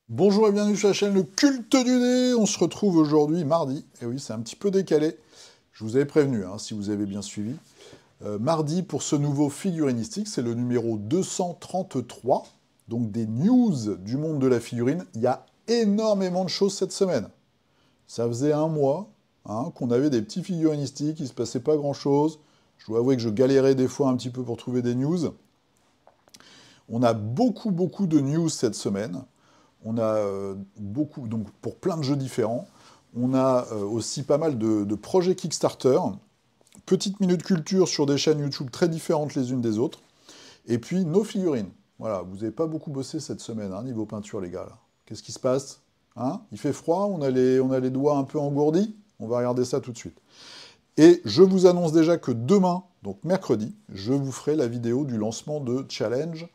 Bonjour et bienvenue sur la chaîne Le Culte du Dé. On se retrouve aujourd'hui mardi. Et oui, c'est un petit peu décalé. Je vous avais prévenu, hein, si vous avez bien suivi. Mardi pour ce nouveau figurinistique, c'est le numéro 233. Donc des news du monde de la figurine. Il y a énormément de choses cette semaine. Ça faisait un mois qu'on avait des petits figurinistiques, il ne se passait pas grand-chose. Je dois avouer que je galérais des fois un petit peu pour trouver des news. On a beaucoup de news cette semaine. On a beaucoup, donc pour plein de jeux différents. On a aussi pas mal de projets Kickstarter. Petite minute culture sur des chaînes YouTube très différentes les unes des autres. Et puis nos figurines. Voilà, vous n'avez pas beaucoup bossé cette semaine, niveau peinture, les gars. Qu'est-ce qui se passe? Il fait froid, on a les doigts un peu engourdis. On va regarder ça tout de suite. Et je vous annonce déjà que demain, donc mercredi, je vous ferai la vidéo du lancement de Challenge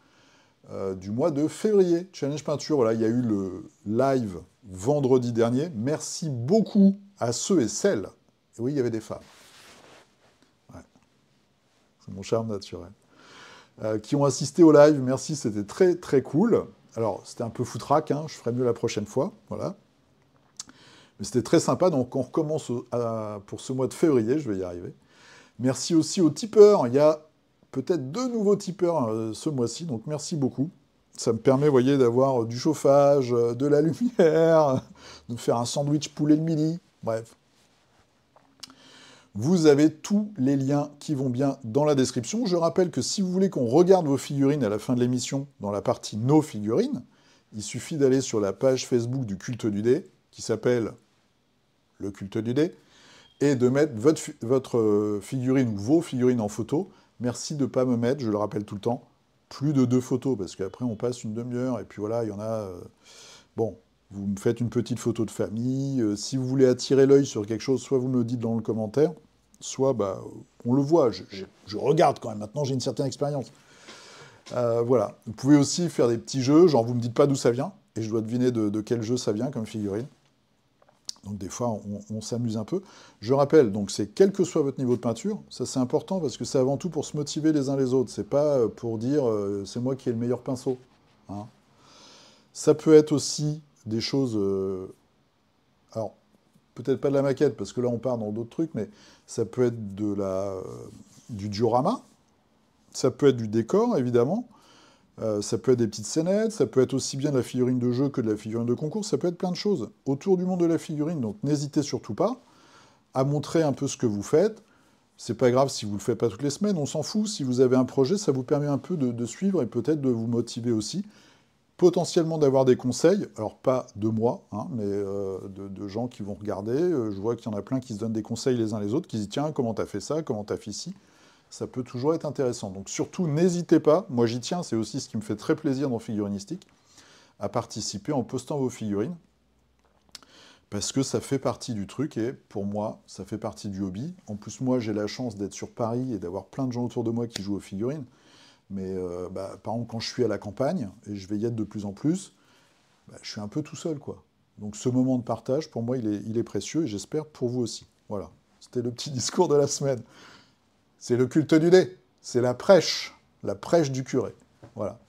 du mois de février. Challenge peinture, voilà, il y a eu le live vendredi dernier. Merci beaucoup à ceux et celles, et oui, il y avait des femmes, ouais, c'est mon charme naturel, qui ont assisté au live. Merci, c'était très cool. Alors, c'était un peu foutraque, je ferai mieux la prochaine fois, voilà. Mais c'était très sympa, donc on recommence pour ce mois de février, je vais y arriver. Merci aussi aux tipeurs, il y a peut-être 2 nouveaux tipeurs ce mois-ci, donc merci beaucoup. Ça me permet, vous voyez, d'avoir du chauffage, de la lumière, de faire un sandwich poulet le midi, bref. Vous avez tous les liens qui vont bien dans la description. Je rappelle que si vous voulez qu'on regarde vos figurines à la fin de l'émission, dans la partie Nos figurines, il suffit d'aller sur la page Facebook du Culte du Dé, qui s'appelle Le Culte du Dé, et de mettre votre figurine ou vos figurines en photo. Merci de ne pas me mettre, je le rappelle tout le temps, plus de 2 photos, parce qu'après on passe une demi-heure, et puis voilà, il y en a... Bon, vous me faites une petite photo de famille, si vous voulez attirer l'œil sur quelque chose, soit vous me le dites dans le commentaire, soit on le voit, je regarde quand même, maintenant j'ai une certaine expérience. Voilà, vous pouvez aussi faire des petits jeux, genre vous me dites pas d'où ça vient, et je dois deviner de quel jeu ça vient comme figurine. Donc des fois, on s'amuse un peu. Je rappelle, donc c'est quel que soit votre niveau de peinture, ça c'est important parce que c'est avant tout pour se motiver les uns les autres. C'est pas pour dire c'est moi qui ai le meilleur pinceau. Ça peut être aussi des choses... alors, peut-être pas de la maquette, parce que là on part dans d'autres trucs, mais ça peut être du diorama, ça peut être du décor, évidemment, ça peut être des petites scénettes, ça peut être aussi bien de la figurine de jeu que de la figurine de concours, ça peut être plein de choses autour du monde de la figurine, donc n'hésitez surtout pas à montrer un peu ce que vous faites. C'est pas grave si vous le faites pas toutes les semaines, on s'en fout. Si vous avez un projet, ça vous permet un peu de suivre et peut-être de vous motiver aussi. Potentiellement d'avoir des conseils, alors pas de moi, mais de gens qui vont regarder. Je vois qu'il y en a plein qui se donnent des conseils les uns les autres, qui se disent tiens, comment t'as fait ça, comment t'as fait ci. Ça peut toujours être intéressant. Donc surtout, n'hésitez pas, moi j'y tiens, c'est aussi ce qui me fait très plaisir dans Figurinistique, à participer en postant vos figurines, parce que ça fait partie du truc, et pour moi, ça fait partie du hobby. En plus, moi, j'ai la chance d'être sur Paris et d'avoir plein de gens autour de moi qui jouent aux figurines. Mais par exemple, quand je suis à la campagne, et je vais y être de plus en plus, je suis un peu tout seul, quoi. Donc ce moment de partage, pour moi, il est précieux, et j'espère pour vous aussi. Voilà, c'était le petit discours de la semaine. C'est le culte du dé, c'est la prêche du curé. Voilà.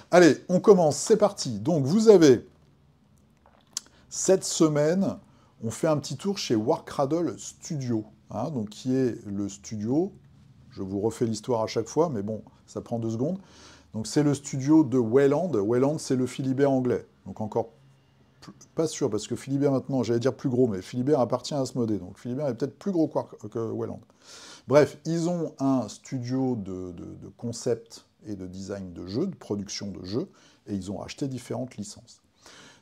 Allez, on commence, c'est parti. Donc vous avez, cette semaine, on fait un petit tour chez Warcradle Studio, donc qui est le studio, je vous refais l'histoire à chaque fois, mais bon, ça prend 2 secondes. Donc c'est le studio de Wayland. Wayland, c'est le Philibert anglais. Donc encore pas sûr, parce que Philibert maintenant, j'allais dire plus gros, mais Philibert appartient à Asmodée. Donc Philibert est peut-être plus gros que Wayland. Bref, ils ont un studio de concept et de design de jeux, de production de jeux, et ils ont acheté différentes licences.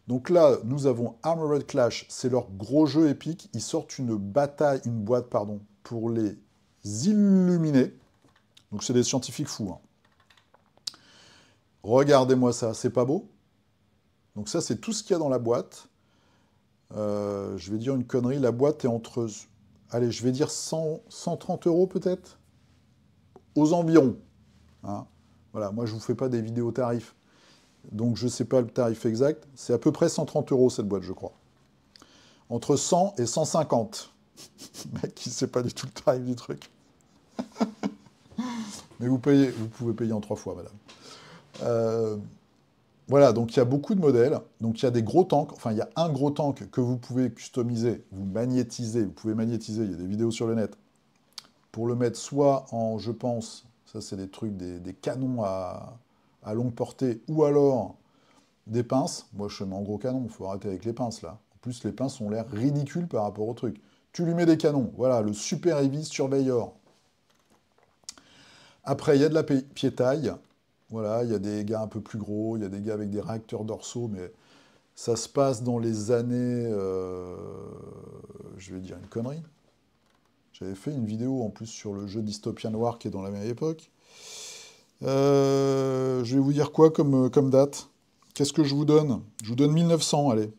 Donc là, nous avons Armored Clash, c'est leur gros jeu épique. Ils sortent une boîte, pour les Illuminés. Donc c'est des scientifiques fous. Regardez-moi ça, c'est pas beau? Donc ça, c'est tout ce qu'il y a dans la boîte. Je vais dire une connerie, la boîte est entre... Allez, je vais dire 130 € peut-être, aux environs. Voilà, moi je ne vous fais pas des vidéos tarifs, donc je ne sais pas le tarif exact. C'est à peu près 130 € cette boîte, je crois. Entre 100 et 150. Mec, il ne sait pas du tout le tarif du truc. Mais vous pouvez payer en 3 fois, madame. Euh, voilà, donc il y a beaucoup de modèles. Donc il y a des gros tanks. Enfin, il y a un gros tank que vous pouvez customiser, vous magnétiser. Vous pouvez magnétiser, il y a des vidéos sur le net. Pour le mettre soit en, je pense, ça c'est des trucs, des canons à longue portée, ou alors des pinces. Moi je mets en gros canon, il faut arrêter avec les pinces là. En plus les pinces ont l'air ridicules par rapport au truc. Tu lui mets des canons, voilà, le Super Heavy Surveyor. Après il y a de la piétaille, voilà, il y a des gars un peu plus gros, il y a des gars avec des réacteurs dorsaux, mais ça se passe dans les années, je vais dire une connerie. J'avais fait une vidéo en plus sur le jeu Dystopian War qui est dans la même époque. Je vais vous dire quoi comme date? Qu'est-ce que je vous donne? Je vous donne 1900, allez.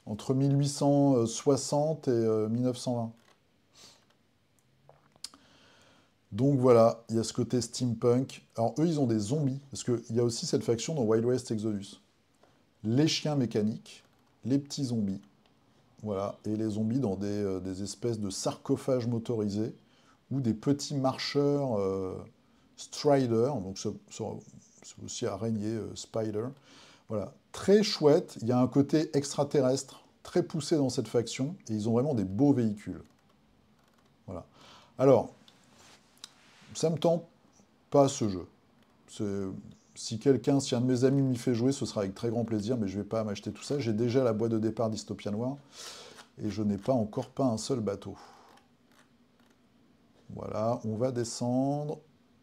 Entre 1860 et 1920. Donc voilà, il y a ce côté steampunk. Alors eux, ils ont des zombies, parce qu'il y a aussi cette faction dans Wild West Exodus. Les chiens mécaniques, les petits zombies, voilà, et les zombies dans des espèces de sarcophages motorisés, ou des petits marcheurs Strider, donc c'est aussi araignée, Spider. Voilà, très chouette. Il y a un côté extraterrestre très poussé dans cette faction, et ils ont vraiment des beaux véhicules. Voilà. Alors, ça me tente pas ce jeu. Si un de mes amis m'y fait jouer, ce sera avec très grand plaisir, mais je ne vais pas m'acheter tout ça. J'ai déjà la boîte de départ Dystopian War, et je n'ai pas encore peint un seul bateau. Voilà, on va descendre,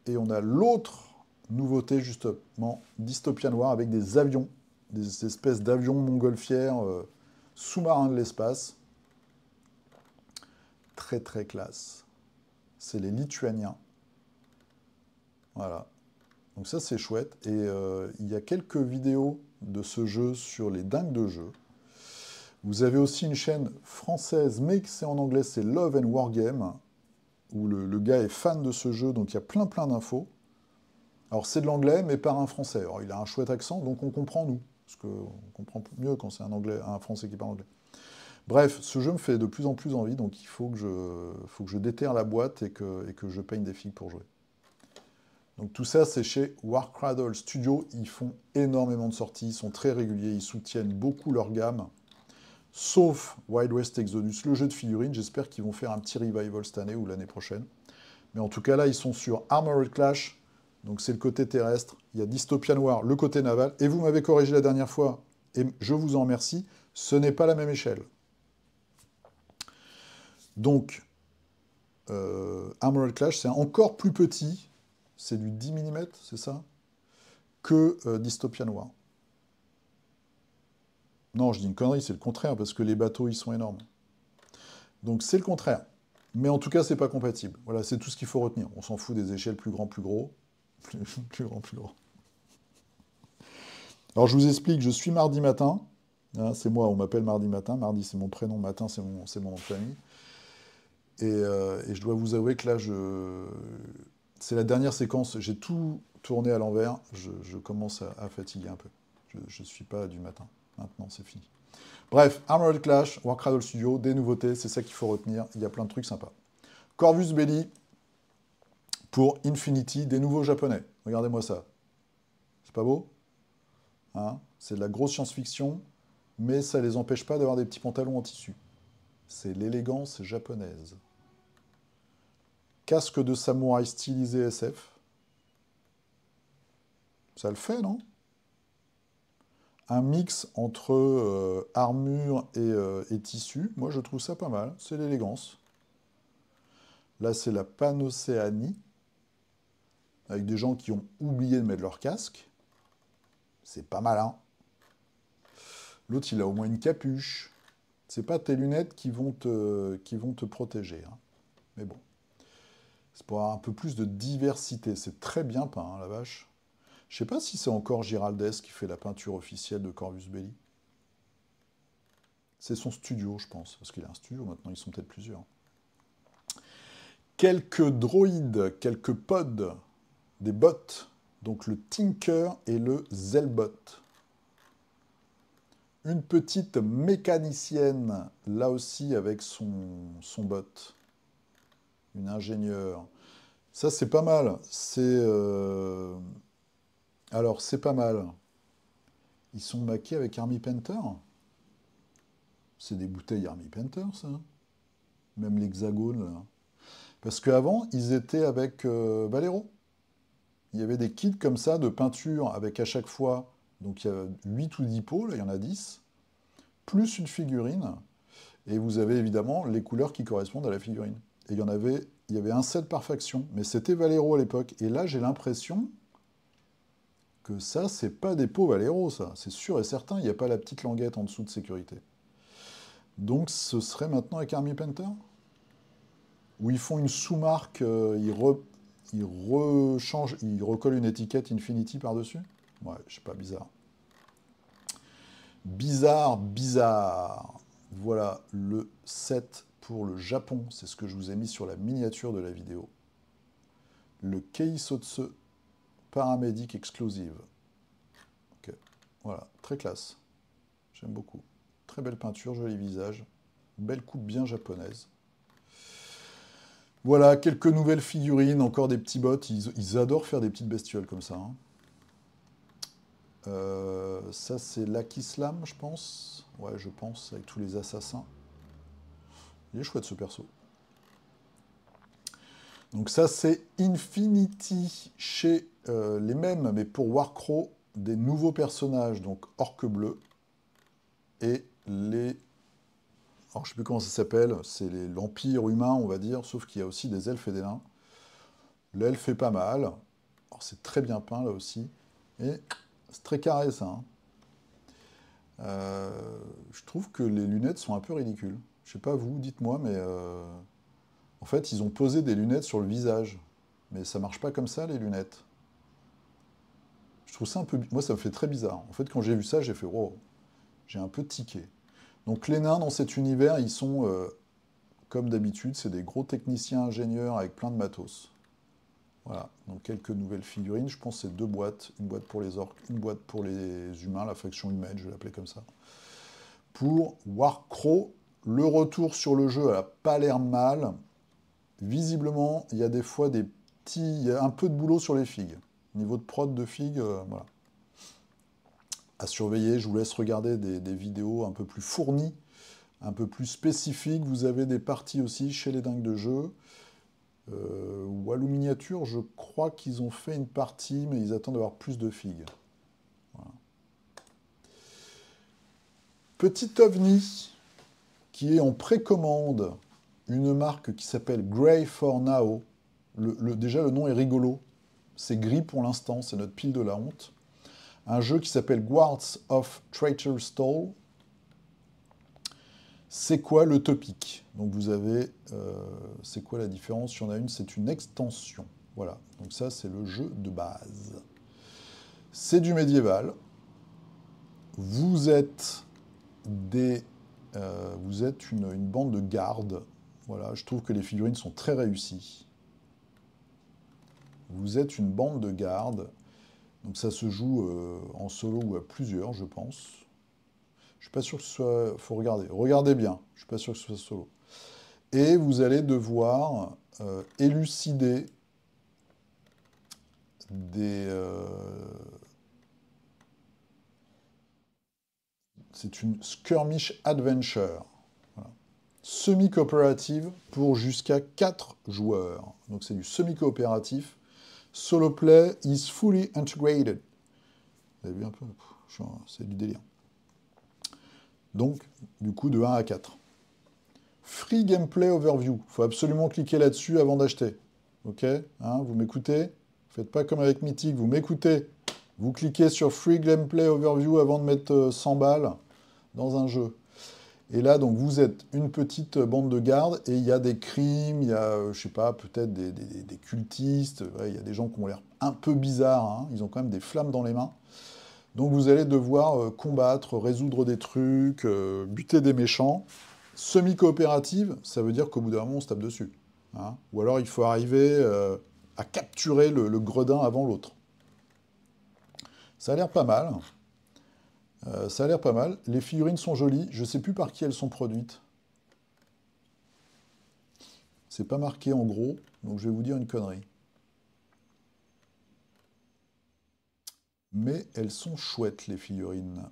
et on a l'autre nouveauté, justement, Dystopian War, avec des avions, des espèces d'avions montgolfières sous-marins de l'espace. Très très classe. C'est les Lituaniens. Voilà. Donc ça c'est chouette. Et il y a quelques vidéos de ce jeu sur les dingues de jeu. Vous avez aussi une chaîne française, mais c'est en anglais, c'est Love and Wargame, où le gars est fan de ce jeu, donc il y a plein d'infos. Alors c'est de l'anglais, mais par un français. Alors il a un chouette accent, donc on comprend nous. Parce qu'on comprend mieux quand c'est un français qui parle anglais. Bref, ce jeu me fait de plus en plus envie, donc il faut que je déterre la boîte et que je peigne des figues pour jouer. Donc tout ça, c'est chez Warcradle Studio. Ils font énormément de sorties, ils sont très réguliers, ils soutiennent beaucoup leur gamme. Sauf Wild West Exodus, le jeu de figurines. J'espère qu'ils vont faire un petit revival cette année ou l'année prochaine. Mais en tout cas, là, ils sont sur Armored Clash. Donc c'est le côté terrestre. Il y a Dystopian War, le côté naval. Et vous m'avez corrigé la dernière fois, et je vous en remercie, ce n'est pas la même échelle. Donc, Armored Clash, c'est encore plus petit, c'est du 10 mm, c'est ça, que Dystopian War. Non, je dis une connerie, c'est le contraire, parce que les bateaux, ils sont énormes. Donc c'est le contraire. Mais en tout cas, c'est pas compatible. Voilà, c'est tout ce qu'il faut retenir. On s'en fout des échelles plus grand, plus gros. Plus grand, plus gros. Alors je vous explique, je suis mardi matin. Hein, c'est moi, on m'appelle mardi matin. Mardi, c'est mon prénom, matin, c'est mon nom de famille. Et je dois vous avouer que là, c'est la dernière séquence. J'ai tout tourné à l'envers. Je commence à fatiguer un peu. Je ne suis pas du matin. Maintenant, c'est fini. Bref, Armored Clash, Warcradle Studio, des nouveautés, c'est ça qu'il faut retenir. Il y a plein de trucs sympas. Corvus Belli pour Infinity, des nouveaux japonais. Regardez-moi ça. C'est pas beau, hein? C'est de la grosse science-fiction, mais ça ne les empêche pas d'avoir des petits pantalons en tissu. C'est l'élégance japonaise. Casque de samouraï stylisé SF. Ça le fait, non? Un mix entre armure et tissu. Moi, je trouve ça pas mal. C'est l'élégance. Là, c'est la Panocéanie, avec des gens qui ont oublié de mettre leur casque. C'est pas malin. L'autre, il a au moins une capuche. C'est pas tes lunettes qui vont te protéger, hein. Mais bon. C'est pour avoir un peu plus de diversité. C'est très bien peint, hein, la vache. Je sais pas si c'est encore Giraldez qui fait la peinture officielle de Corvus Belli. C'est son studio, je pense. Parce qu'il a un studio maintenant, ils sont peut-être plusieurs. Quelques droïdes, quelques pods, des bots. Donc le Tinker et le Zelbot. Une petite mécanicienne, là aussi avec son bot. Une ingénieure. Ça, c'est pas mal. Alors, c'est pas mal. Ils sont maqués avec Army Painter. C'est des bouteilles Army Painter, ça. Même l'hexagone, là. Parce qu'avant, ils étaient avec Valero. Il y avait des kits comme ça de peinture avec à chaque fois, donc il y a 8 ou 10 pots, là il y en a 10, plus une figurine, et vous avez évidemment les couleurs qui correspondent à la figurine. Et il y avait un set par faction, mais c'était Valero à l'époque. Et là, j'ai l'impression que ça, c'est pas des pots Valero, ça. C'est sûr et certain, il n'y a pas la petite languette en dessous de sécurité. Donc ce serait maintenant avec Army Painter? Où ils font une sous-marque, ils rechangent, ils recollent une étiquette Infinity par-dessus? Ouais, je sais pas, bizarre. Bizarre, bizarre. Voilà le set pour le Japon. C'est ce que je vous ai mis sur la miniature de la vidéo. Le Keisotsu Paramedic Exclusive. Ok, voilà, très classe. J'aime beaucoup. Très belle peinture, joli visage. Belle coupe bien japonaise. Voilà, quelques nouvelles figurines, encore des petits bots. Ils adorent faire des petites bestioles comme ça. Hein. Ça, c'est Lucky Slam, je pense. Ouais, je pense, avec tous les assassins. Il est chouette, ce perso. Donc ça, c'est Infinity chez les mêmes, mais pour Warcrow, des nouveaux personnages. Donc, Orque Bleu et les... Alors, je ne sais plus comment ça s'appelle. C'est l'Empire humain, on va dire, sauf qu'il y a aussi des elfes et des nains. L'elfe est pas mal. Alors, c'est très bien peint, là aussi. Et c'est très carré, ça. Hein. Je trouve que les lunettes sont un peu ridicules. Je sais pas vous, dites-moi, mais en fait, ils ont posé des lunettes sur le visage. Mais ça marche pas comme ça, les lunettes. Je trouve ça un peu... Moi, ça me fait très bizarre. En fait, quand j'ai vu ça, j'ai fait, wow, j'ai un peu tiqué. Donc les nains, dans cet univers, ils sont, comme d'habitude, c'est des gros techniciens ingénieurs avec plein de matos. Voilà, donc quelques nouvelles figurines. Je pense que c'est 2 boîtes. Une boîte pour les orques, une boîte pour les humains, la faction humaine, je vais l'appeler comme ça. Pour Warcrow, le retour sur le jeu n'a pas l'air mal. Visiblement, il y a des fois des petits... Il y a un peu de boulot sur les figues. Niveau de prod de figues, voilà. À surveiller, je vous laisse regarder des vidéos un peu plus fournies, un peu plus spécifiques. Vous avez des parties aussi chez les dingues de jeu. Walou Miniature, je crois qu'ils ont fait une partie, mais ils attendent d'avoir plus de figues. Voilà. Petit ovni qui est en précommande, une marque qui s'appelle Grey for Now. Déjà, le nom est rigolo. C'est gris pour l'instant, c'est notre pile de la honte. Un jeu qui s'appelle Guards of Traitor's Toll. C'est quoi le topic? Donc vous avez... c'est quoi la différence? Il y en a une, c'est une extension. Voilà, donc ça c'est le jeu de base. C'est du médiéval. Vous êtes une bande de gardes. Voilà, je trouve que les figurines sont très réussies. Vous êtes une bande de gardes. Donc ça se joue en solo ou à plusieurs, je pense. Je suis pas sûr que ce soit... faut regarder. Regardez bien. Je suis pas sûr que ce soit solo. Et vous allez devoir élucider des... c'est une skirmish adventure. Voilà. Semi-coopérative pour jusqu'à 4 joueurs. Donc c'est du semi-coopératif. Solo play is fully integrated. Vous avez vu un peu? C'est du délire. Donc, du coup, de 1 à 4. Free Gameplay Overview. Il faut absolument cliquer là-dessus avant d'acheter. Ok, hein, vous m'écoutez? Faites pas comme avec Mythic, vous m'écoutez. Vous cliquez sur Free Gameplay Overview avant de mettre 100 balles dans un jeu. Et là, donc, vous êtes une petite bande de gardes et il y a des crimes, il y a, je sais pas, peut-être des cultistes, ouais, il y a des gens qui ont l'air un peu bizarres, hein, ils ont quand même des flammes dans les mains. Donc vous allez devoir combattre, résoudre des trucs, buter des méchants. Semi-coopérative, ça veut dire qu'au bout d'un moment, on se tape dessus. Hein. Ou alors il faut arriver à capturer le gredin avant l'autre. Ça a l'air pas mal. Ça a l'air pas mal. Les figurines sont jolies. Je ne sais plus par qui elles sont produites. C'est pas marqué en gros, donc je vais vous dire une connerie. Mais elles sont chouettes, les figurines.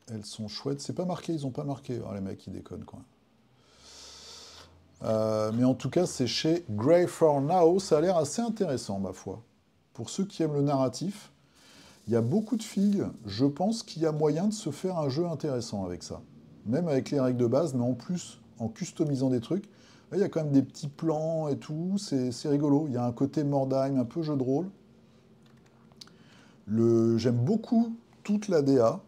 Elles sont chouettes. C'est pas marqué, ils ont pas marqué. Oh, les mecs, ils déconnent, quoi. Mais en tout cas, c'est chez Grey for Now. Ça a l'air assez intéressant, ma foi. Pour ceux qui aiment le narratif, il y a beaucoup de filles. Je pense qu'il y a moyen de se faire un jeu intéressant avec ça. Même avec les règles de base, mais en plus, en customisant des trucs. Là, il y a quand même des petits plans et tout. C'est rigolo. Il y a un côté Mordheim, un peu jeu de rôle. J'aime beaucoup toute la DA,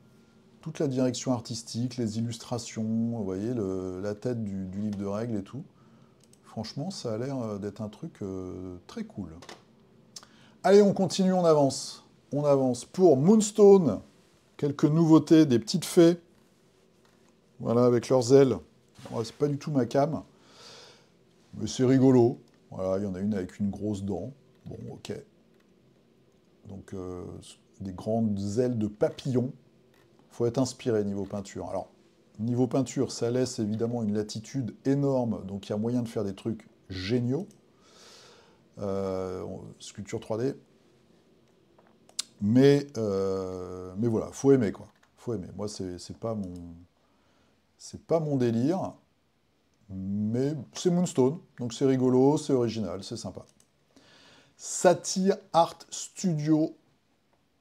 toute la direction artistique, les illustrations, vous voyez, la tête du livre de règles et tout. Franchement, ça a l'air d'être un truc très cool. Allez, on continue, on avance. On avance. Pour Moonstone, quelques nouveautés, des petites fées. Voilà, avec leurs ailes. Ouais, c'est pas du tout ma came. Mais c'est rigolo. Voilà, il y en a une avec une grosse dent. Bon, ok. Donc, des grandes ailes de papillon. Il faut être inspiré niveau peinture. Alors, niveau peinture, ça laisse évidemment une latitude énorme, donc il y a moyen de faire des trucs géniaux. Sculpture 3D. Mais voilà, faut aimer, quoi. Faut aimer. Moi, c'est pas mon délire, mais c'est Moonstone, donc c'est rigolo, c'est original, c'est sympa. Satyr Art Studio,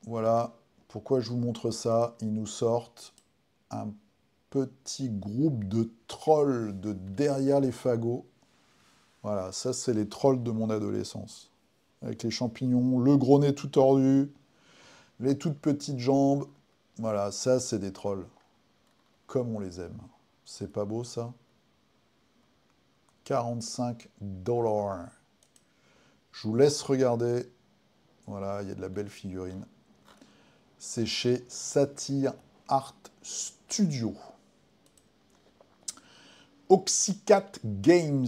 voilà. Pourquoi je vous montre ça? Ils nous sortent un petit groupe de trolls de derrière les fagots. Voilà, ça c'est les trolls de mon adolescence. Avec les champignons, le gros nez tout tordu, les toutes petites jambes. Voilà, ça c'est des trolls. Comme on les aime. C'est pas beau ça? 45 $. Je vous laisse regarder. Voilà, il y a de la belle figurine. C'est chez Satyr Art Studio. Oxycat Games,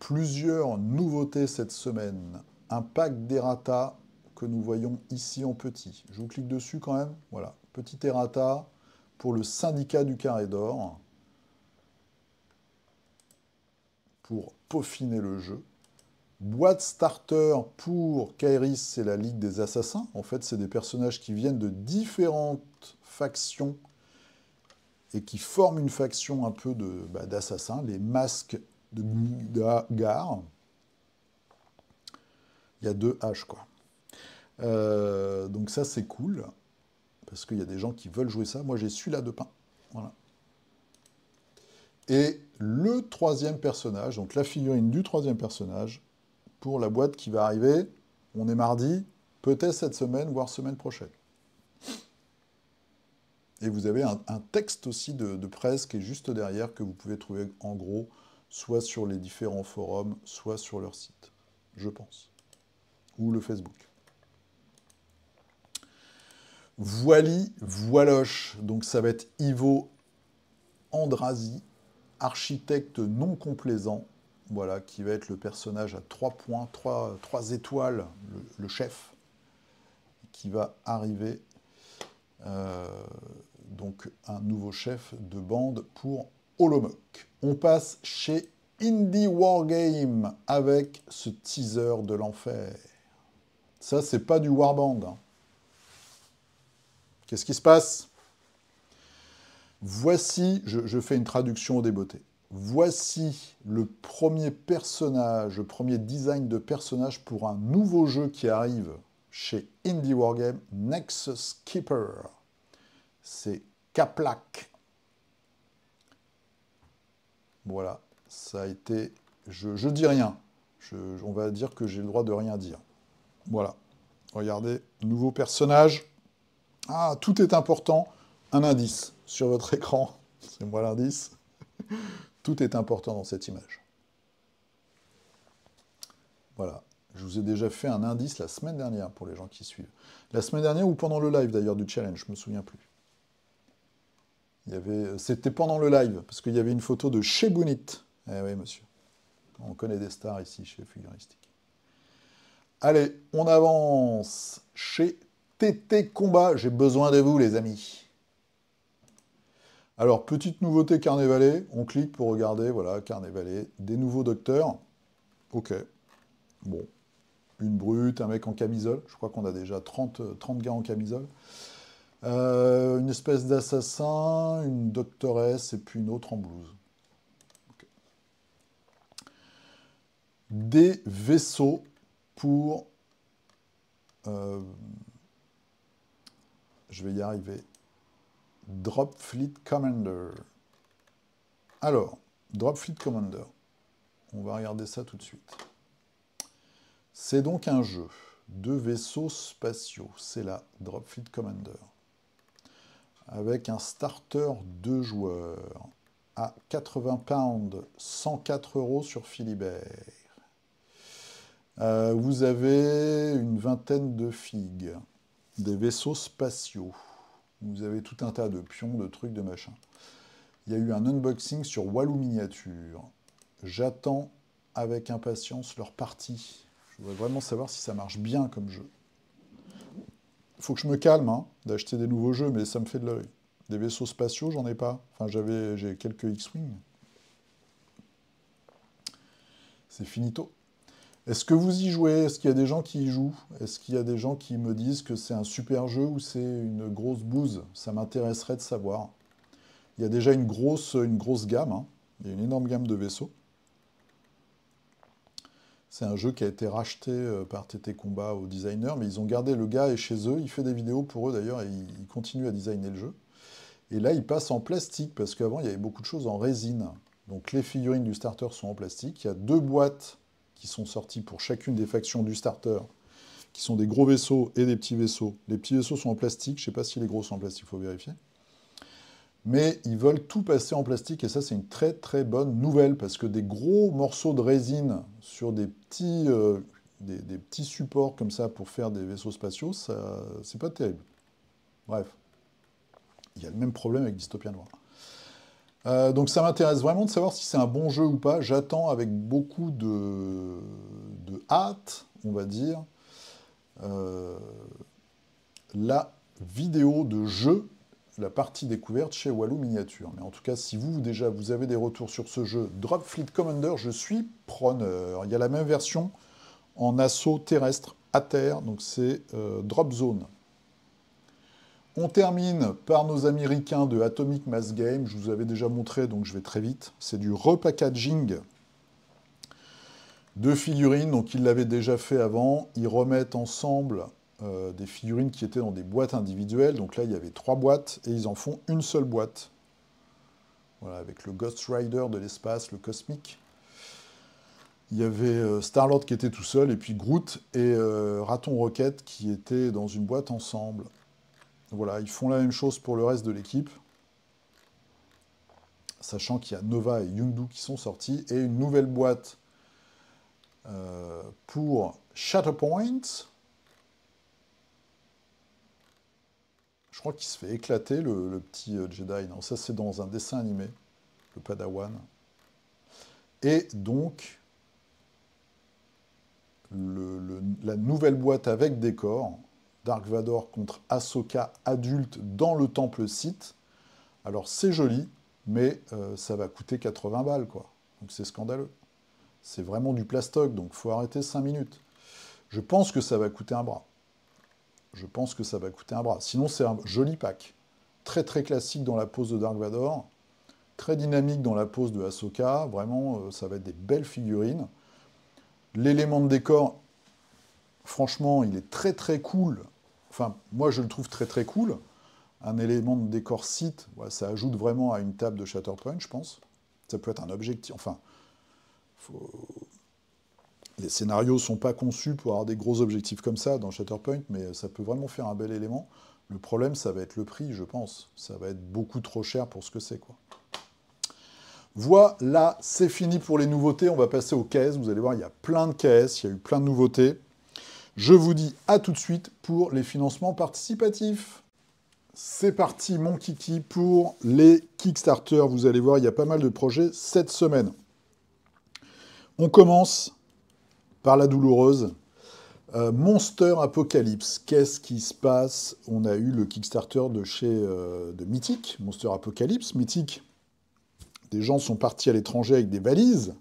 plusieurs nouveautés cette semaine. Un pack d'errata que nous voyons ici en petit. Je vous clique dessus quand même. Voilà, petit errata pour le syndicat du carré d'or. Pour peaufiner le jeu. Boîte starter pour Kairis, c'est la Ligue des Assassins. En fait, c'est des personnages qui viennent de différentes factions et qui forment une faction un peu d'assassins, les masques de Gar. Il y a 2 H, quoi. Donc ça, c'est cool, parce qu'il y a des gens qui veulent jouer ça. Moi, j'ai celui-là de pain. Voilà. Et le 3e personnage, donc la figurine du 3e personnage, pour la boîte qui va arriver, on est mardi, peut-être cette semaine, voire semaine prochaine. Et vous avez un texte aussi de presse qui est juste derrière, que vous pouvez trouver en gros, soit sur les différents forums, soit sur leur site, je pense. Ou le Facebook. Voili, voiloche. Donc ça va être Ivo Andrasi, architecte non complaisant, voilà, qui va être le personnage à 3 points, 3 étoiles, le chef, qui va arriver. Donc un nouveau chef de bande pour Olomouc. On passe chez Indie Wargame avec ce teaser de l'enfer. Ça, c'est pas du Warband. Hein. Qu'est-ce qui se passe? Voici, je fais une traduction au débeauté. Voici le premier personnage, le premier design de personnage pour un nouveau jeu qui arrive chez Indie Wargame, Nexus Keeper. C'est Kaplak. Voilà, ça a été... Je dis rien. On va dire que j'ai le droit de rien dire. Voilà. Regardez, nouveau personnage. Ah, tout est important. Un indice sur votre écran. C'est moi l'indice. Tout est important dans cette image. Voilà. Je vous ai déjà fait un indice la semaine dernière pour les gens qui suivent. La semaine dernière ou pendant le live d'ailleurs du challenge, je ne me souviens plus. C'était pendant le live, parce qu'il y avait une photo de chez Bounit. Eh oui, monsieur. On connaît des stars ici, chez Figuristique. Allez, on avance chez TT Combat. J'ai besoin de vous, les amis. Alors, petite nouveauté Carnavalet, on clique pour regarder, voilà, Carnavalet, des nouveaux docteurs. Ok, bon, une brute, un mec en camisole, je crois qu'on a déjà 30 gars en camisole. Une espèce d'assassin, une doctoresse et puis une autre en blouse. Ok. Des vaisseaux pour... je vais y arriver. Drop Fleet Commander. Alors, Drop Fleet Commander. On va regarder ça tout de suite. C'est donc un jeu de vaisseaux spatiaux. C'est la Drop Fleet Commander. Avec un starter 2 joueurs à 80 pounds, 104 € sur Philibert. Vous avez une vingtaine de figues, des vaisseaux spatiaux. Vous avez tout un tas de pions, de trucs, de machins. Il y a eu un unboxing sur Walou Miniature. J'attends avec impatience leur partie. Je voudrais vraiment savoir si ça marche bien comme jeu. Il faut que je me calme hein, d'acheter des nouveaux jeux, mais ça me fait de l'œil. Des vaisseaux spatiaux, j'en ai pas. Enfin, j'ai quelques X-Wing. C'est finito. Est-ce que vous y jouez? Est-ce qu'il y a des gens qui y jouent? Est-ce qu'il y a des gens qui me disent que c'est un super jeu ou c'est une grosse bouse? Ça m'intéresserait de savoir. Il y a déjà une grosse gamme. Hein. Il y a une énorme gamme de vaisseaux. C'est un jeu qui a été racheté par TT Combat au designer, mais ils ont gardé le gars et chez eux. Il fait des vidéos pour eux d'ailleurs et il continue à designer le jeu. Et là, il passe en plastique parce qu'avant, il y avait beaucoup de choses en résine. Donc les figurines du starter sont en plastique. Il y a 2 boîtes qui sont sorties pour chacune des factions du starter, qui sont des gros vaisseaux et des petits vaisseaux. Les petits vaisseaux sont en plastique. Je ne sais pas si les gros sont en plastique, il faut vérifier. Mais ils veulent tout passer en plastique et ça, c'est une très très bonne nouvelle parce que des gros morceaux de résine sur des petits supports comme ça pour faire des vaisseaux spatiaux, ça, c'est pas terrible. Bref. Il y a le même problème avec Dystopia Noir. Donc ça m'intéresse vraiment de savoir si c'est un bon jeu ou pas. J'attends avec beaucoup de hâte, on va dire, la vidéo de jeu, la partie découverte chez Walou Miniature. Mais en tout cas, si vous avez des retours sur ce jeu Drop Fleet Commander, je suis preneur. Il y a la même version en assaut terrestre à terre, donc c'est Drop Zone. On termine par nos Américains de Atomic Mass Game. Je vous avais déjà montré, donc je vais très vite. C'est du repackaging de figurines. Donc ils l'avaient déjà fait avant. Ils remettent ensemble des figurines qui étaient dans des boîtes individuelles. Donc là, il y avait 3 boîtes et ils en font une seule boîte. Voilà, avec le Ghost Rider de l'espace, le cosmique. Il y avait Star-Lord qui était tout seul et puis Groot et Raton Rocket qui étaient dans une boîte ensemble. Voilà, ils font la même chose pour le reste de l'équipe, sachant qu'il y a Nova et Yondu qui sont sortis, et une nouvelle boîte pour Shatterpoint. Je crois qu'il se fait éclater, le petit Jedi. Non, ça c'est dans un dessin animé, le Padawan. Et donc, la nouvelle boîte avec décor, Dark Vador contre Ahsoka adulte dans le temple Sith. Alors c'est joli, mais ça va coûter 80 balles, quoi. Donc c'est scandaleux. C'est vraiment du plastoc, donc il faut arrêter 5 minutes. Je pense que ça va coûter un bras. Je pense que ça va coûter un bras. Sinon c'est un joli pack. Très très classique dans la pose de Dark Vador. Très dynamique dans la pose de Ahsoka. Vraiment, ça va être des belles figurines. L'élément de décor, franchement, il est très très cool. Enfin, moi, je le trouve très très cool. Un élément de décor Sith, ouais, ça ajoute vraiment à une table de Shatterpoint, je pense. Ça peut être un objectif. Enfin, les scénarios ne sont pas conçus pour avoir des gros objectifs comme ça dans Shatterpoint, mais ça peut vraiment faire un bel élément. Le problème, ça va être le prix, je pense. Ça va être beaucoup trop cher pour ce que c'est, quoi. Voilà, c'est fini pour les nouveautés. On va passer aux caisses. Vous allez voir, il y a plein de caisses, il y a eu plein de nouveautés. Je vous dis à tout de suite pour les financements participatifs. C'est parti, mon kiki, pour les Kickstarter. Vous allez voir, il y a pas mal de projets cette semaine. On commence par la douloureuse. Monster Apocalypse, qu'est-ce qui se passe? On a eu le Kickstarter de Mythic, Monster Apocalypse. Mythic, des gens sont partis à l'étranger avec des valises.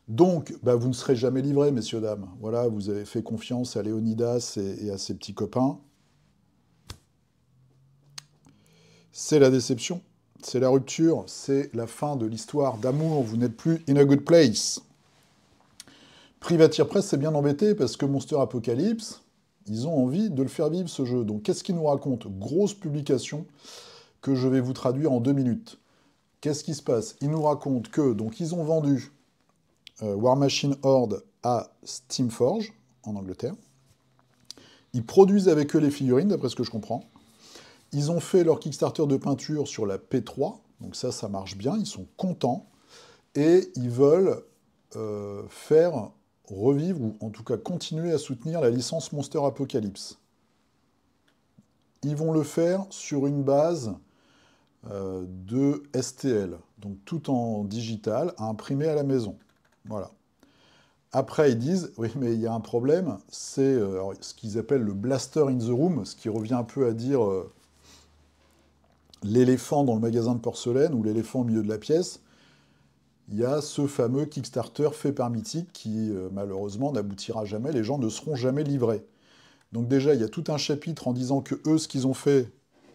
Donc, bah, vous ne serez jamais livrés, messieurs, dames. Voilà, vous avez fait confiance à Léonidas et à ses petits copains. C'est la déception, c'est la rupture, c'est la fin de l'histoire d'amour. Vous n'êtes plus in a good place. Privateer Press s'est bien embêté parce que Monster Apocalypse, ils ont envie de le faire vivre ce jeu. Donc qu'est-ce qu'ils nous racontent? Grosse publication que je vais vous traduire en 2 minutes. Qu'est-ce qui se passe? Ils nous racontent que donc ils ont vendu War Machine Horde à Steamforge en Angleterre. Ils produisent avec eux les figurines, d'après ce que je comprends. Ils ont fait leur Kickstarter de peinture sur la P3, donc ça marche bien, ils sont contents. Et ils veulent faire revivre, ou en tout cas continuer à soutenir la licence Monster Apocalypse. Ils vont le faire sur une base de STL, donc tout en digital, à imprimer à la maison. Voilà. Après, ils disent, oui, mais il y a un problème, c'est ce qu'ils appellent le blaster in the room, ce qui revient un peu à dire l'éléphant dans le magasin de porcelaine ou l'éléphant au milieu de la pièce. Il y a ce fameux Kickstarter fait par Mythic qui, malheureusement, n'aboutira jamais. Les gens ne seront jamais livrés. Donc déjà, il y a tout un chapitre en disant que eux, ce qu'ils ont fait...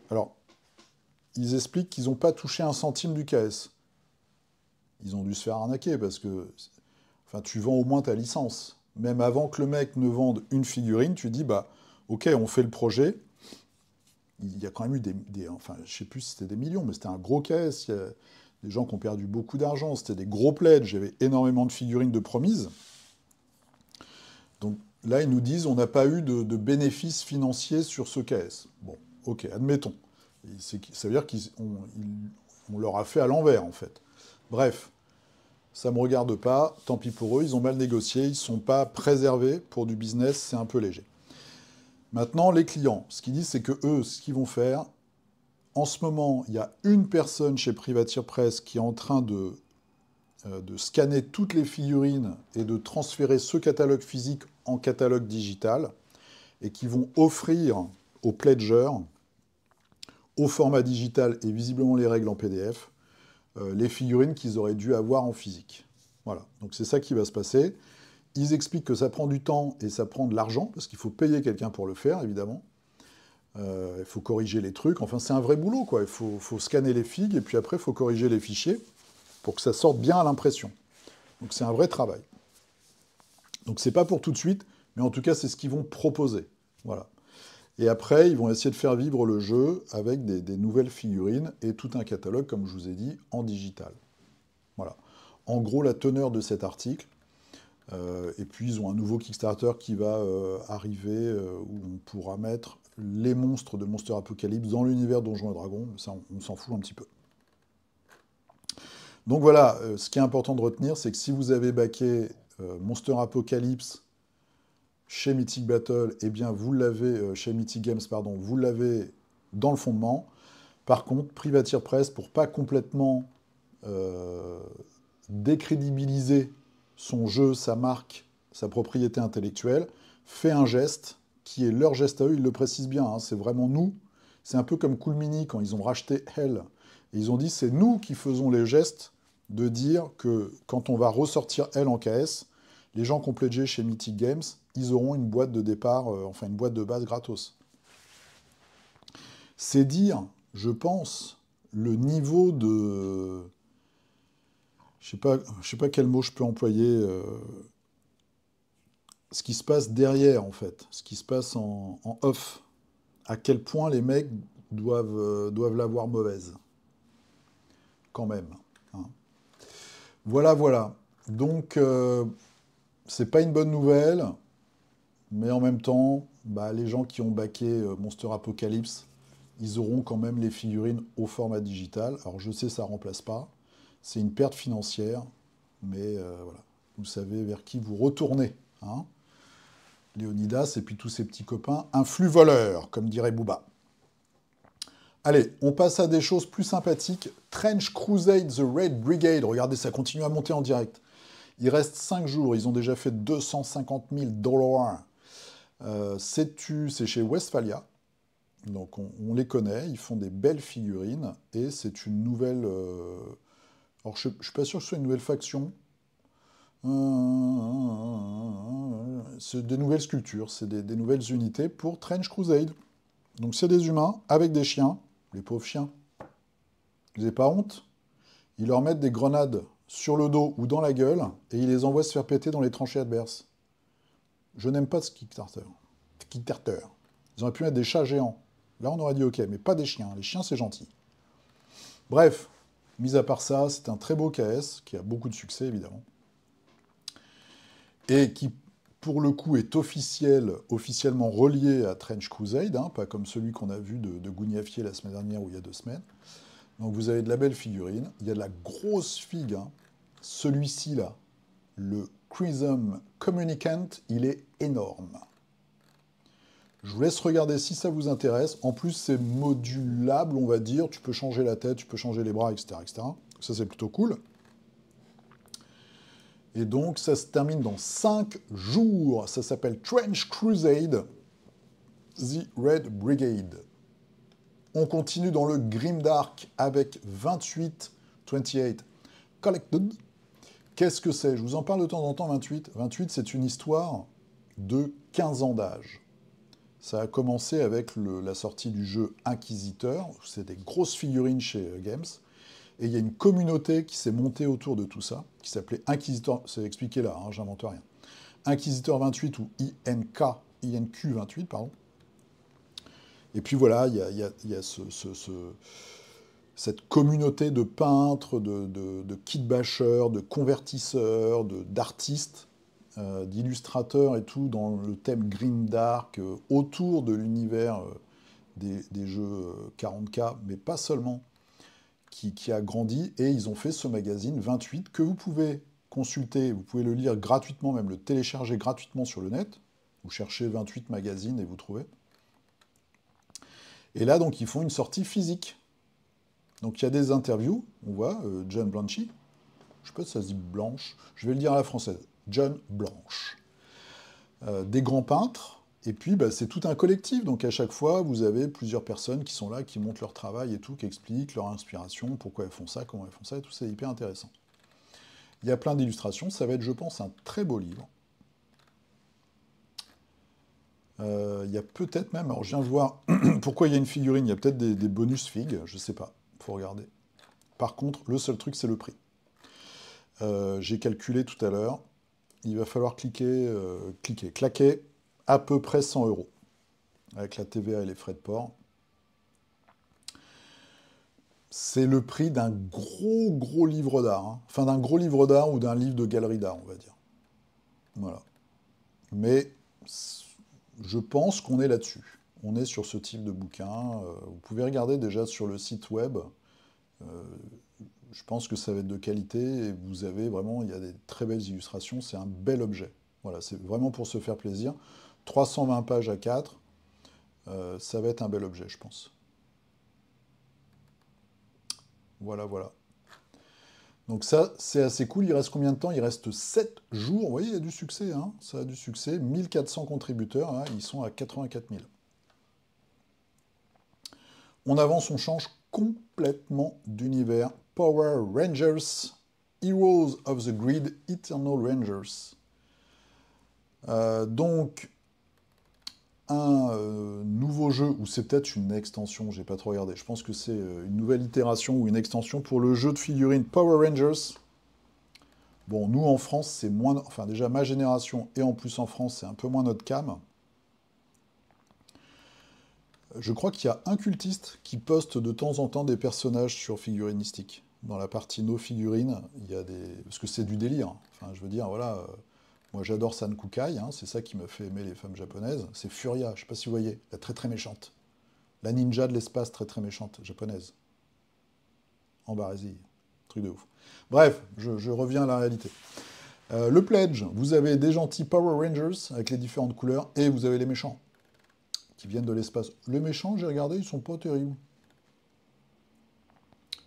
Alors, ils expliquent qu'ils n'ont pas touché un centime du KS. Ils ont dû se faire arnaquer parce que... Enfin, tu vends au moins ta licence. Même avant que le mec ne vende une figurine, tu dis, bah, ok, on fait le projet. Il y a quand même eu enfin, je sais plus si c'était des millions, mais c'était un gros KS. Il y a des gens qui ont perdu beaucoup d'argent. C'était des gros pledges. Il y avait énormément de figurines de promises. Donc là, ils nous disent, on n'a pas eu de bénéfices financiers sur ce KS. Bon, ok, admettons. Ça veut dire qu'on leur a fait à l'envers, en fait. Bref. Ça ne me regarde pas, tant pis pour eux, ils ont mal négocié, ils ne sont pas préservés pour du business, c'est un peu léger. Maintenant, les clients, ce qu'ils disent, c'est que eux, ce qu'ils vont faire, en ce moment, il y a une personne chez Privateer Press qui est en train de scanner toutes les figurines et de transférer ce catalogue physique en catalogue digital, et qui vont offrir aux pledgers, au format digital et visiblement les règles en PDF, les figurines qu'ils auraient dû avoir en physique. Voilà, donc c'est ça qui va se passer. Ils expliquent que ça prend du temps et ça prend de l'argent, parce qu'il faut payer quelqu'un pour le faire, évidemment. Il faut corriger les trucs, enfin c'est un vrai boulot, quoi. Il faut scanner les figues, et puis après il faut corriger les fichiers, pour que ça sorte bien à l'impression. Donc c'est un vrai travail. Donc c'est pas pour tout de suite, mais en tout cas c'est ce qu'ils vont proposer. Voilà. Et après, ils vont essayer de faire vivre le jeu avec des nouvelles figurines et tout un catalogue, comme je vous ai dit, en digital. Voilà. En gros, la teneur de cet article. Et puis, ils ont un nouveau Kickstarter qui va arriver, où on pourra mettre les monstres de Monster Apocalypse dans l'univers Donjons et Dragons. Ça, on s'en fout un petit peu. Donc voilà, ce qui est important de retenir, c'est que si vous avez backé Monster Apocalypse chez Mythic Battle, eh bien vous l'avez, chez Mythic Games, pardon, vous l'avez dans le fondement. Par contre, Privateer Press, pour pas complètement décrédibiliser son jeu, sa marque, sa propriété intellectuelle, fait un geste qui est leur geste à eux, ils le précisent bien, hein, c'est vraiment nous. C'est un peu comme Cool Mini quand ils ont racheté Hell. Et ils ont dit, c'est nous qui faisons les gestes de dire que quand on va ressortir Hell en KS, les gens qui ont pledgé chez Mythic Games, ils auront une boîte de départ, enfin une boîte de base gratos. C'est dire, je pense, le niveau de... Je sais pas quel mot je peux employer. Ce qui se passe derrière, en fait. Ce qui se passe en off. À quel point les mecs doivent l'avoir mauvaise. Quand même. Hein. Voilà, voilà. Donc, c'est pas une bonne nouvelle. Mais en même temps, bah, les gens qui ont backé Monster Apocalypse, ils auront quand même les figurines au format digital. Alors je sais, ça ne remplace pas. C'est une perte financière. Mais voilà, vous savez vers qui vous retournez. Hein, Léonidas et puis tous ses petits copains. Un flux voleur, comme dirait Booba. Allez, on passe à des choses plus sympathiques. Trench Crusade The Red Brigade. Regardez, ça continue à monter en direct. Il reste 5 jours. Ils ont déjà fait 250 000 $. C'est chez Westphalia. Donc on les connaît, ils font des belles figurines. Et c'est une nouvelle... alors je ne suis pas sûr que ce soit une nouvelle faction. C'est des nouvelles sculptures, c'est des nouvelles unités pour Trench Crusade. Donc c'est des humains avec des chiens, les pauvres chiens. Vous n'avez pas honte? Ils leur mettent des grenades sur le dos ou dans la gueule et ils les envoient se faire péter dans les tranchées adverses. Je n'aime pas ce Kickstarter. Ils auraient pu mettre des chats géants. Là on aurait dit ok, mais pas des chiens. Les chiens c'est gentil. Bref, mis à part ça, c'est un très beau KS qui a beaucoup de succès évidemment. Et qui, pour le coup, est officiellement relié à Trench Crusade, hein, pas comme celui qu'on a vu de Gougnafier la semaine dernière ou il y a 2 semaines. Donc vous avez de la belle figurine, il y a de la grosse figue, hein. Celui-ci là, le Crimson Communicant, il est énorme. Je vous laisse regarder si ça vous intéresse. En plus, c'est modulable, on va dire. Tu peux changer la tête, tu peux changer les bras, etc. etc. Ça, c'est plutôt cool. Et donc, ça se termine dans 5 jours. Ça s'appelle Trench Crusade, The Red Brigade. On continue dans le Grimdark avec 28 Collected. Qu'est-ce que c'est? Je vous en parle de temps en temps, 28. 28, c'est une histoire de 15 ans d'âge. Ça a commencé avec la sortie du jeu Inquisiteur. C'est des grosses figurines chez Games. Et il y a une communauté qui s'est montée autour de tout ça, qui s'appelait Inquisiteur, c'est expliqué là, hein, j'invente rien. Inquisiteur 28 ou INQ 28, pardon. Et puis voilà, il y a cette communauté de peintres, de kitbashers, de convertisseurs, d'artistes, d'illustrateurs et tout, dans le thème Grimdark, autour de l'univers des jeux 40K, mais pas seulement. Qui a grandi, et ils ont fait ce magazine 28 que vous pouvez consulter, vous pouvez le lire gratuitement, même le télécharger gratuitement sur le net. Vous cherchez 28 magazines et vous trouvez. Et là, donc, ils font une sortie physique. Donc, il y a des interviews, on voit, John Blanchy, je sais pas si ça se dit Blanche, je vais le dire à la française, John Blanche. Des grands peintres, et puis bah, c'est tout un collectif, donc à chaque fois, vous avez plusieurs personnes qui sont là, qui montrent leur travail et tout, qui expliquent leur inspiration, pourquoi elles font ça, comment elles font ça, et tout, c'est hyper intéressant. Il y a plein d'illustrations, ça va être, je pense, un très beau livre. Il y a peut-être même, alors je viens de voir, pourquoi il y a une figurine, il y a peut-être des bonus figues, je sais pas, faut regarder. Par contre, le seul truc, c'est le prix. J'ai calculé tout à l'heure, il va falloir claquer à peu près 100 €, avec la TVA et les frais de port. C'est le prix d'un gros livre d'art, hein. Enfin d'un gros livre d'art ou d'un livre de galerie d'art, on va dire. Voilà. Mais je pense qu'on est là-dessus. On est sur ce type de bouquin. Vous pouvez regarder déjà sur le site web. Je pense que ça va être de qualité et vous avez vraiment, il y a des très belles illustrations. C'est un bel objet. Voilà, c'est vraiment pour se faire plaisir. 320 pages à 4, ça va être un bel objet, je pense. Voilà, voilà. Donc ça, c'est assez cool. Il reste combien de temps? Il reste 7 jours. Vous voyez, il y a du succès, hein. Ça a du succès. 1400 contributeurs, hein. Ils sont à 84 000. On avance, on change complètement d'univers. Power Rangers, Heroes of the Grid, Eternal Rangers. Donc, un nouveau jeu, ou c'est peut-être une extension, j'ai pas trop regardé. Je pense que c'est une nouvelle itération ou une extension pour le jeu de figurines Power Rangers. Bon, nous en France, c'est moins... Enfin, déjà, ma génération, et en plus en France, c'est un peu moins notre cam. Je crois qu'il y a un cultiste qui poste de temps en temps des personnages sur Figurinistique. Dans la partie nos figurines, il y a des... Parce que c'est du délire. Enfin, je veux dire, voilà... Moi, j'adore San Kukai, hein, c'est ça qui m'a fait aimer les femmes japonaises. C'est Furia, je ne sais pas si vous voyez, la très très méchante. La ninja de l'espace très très méchante, japonaise. En barésie, truc de ouf. Bref, je reviens à la réalité. Le Pledge, vous avez des gentils Power Rangers avec les différentes couleurs, et vous avez les méchants, qui viennent de l'espace. Les méchants, j'ai regardé, ils sont pas terribles.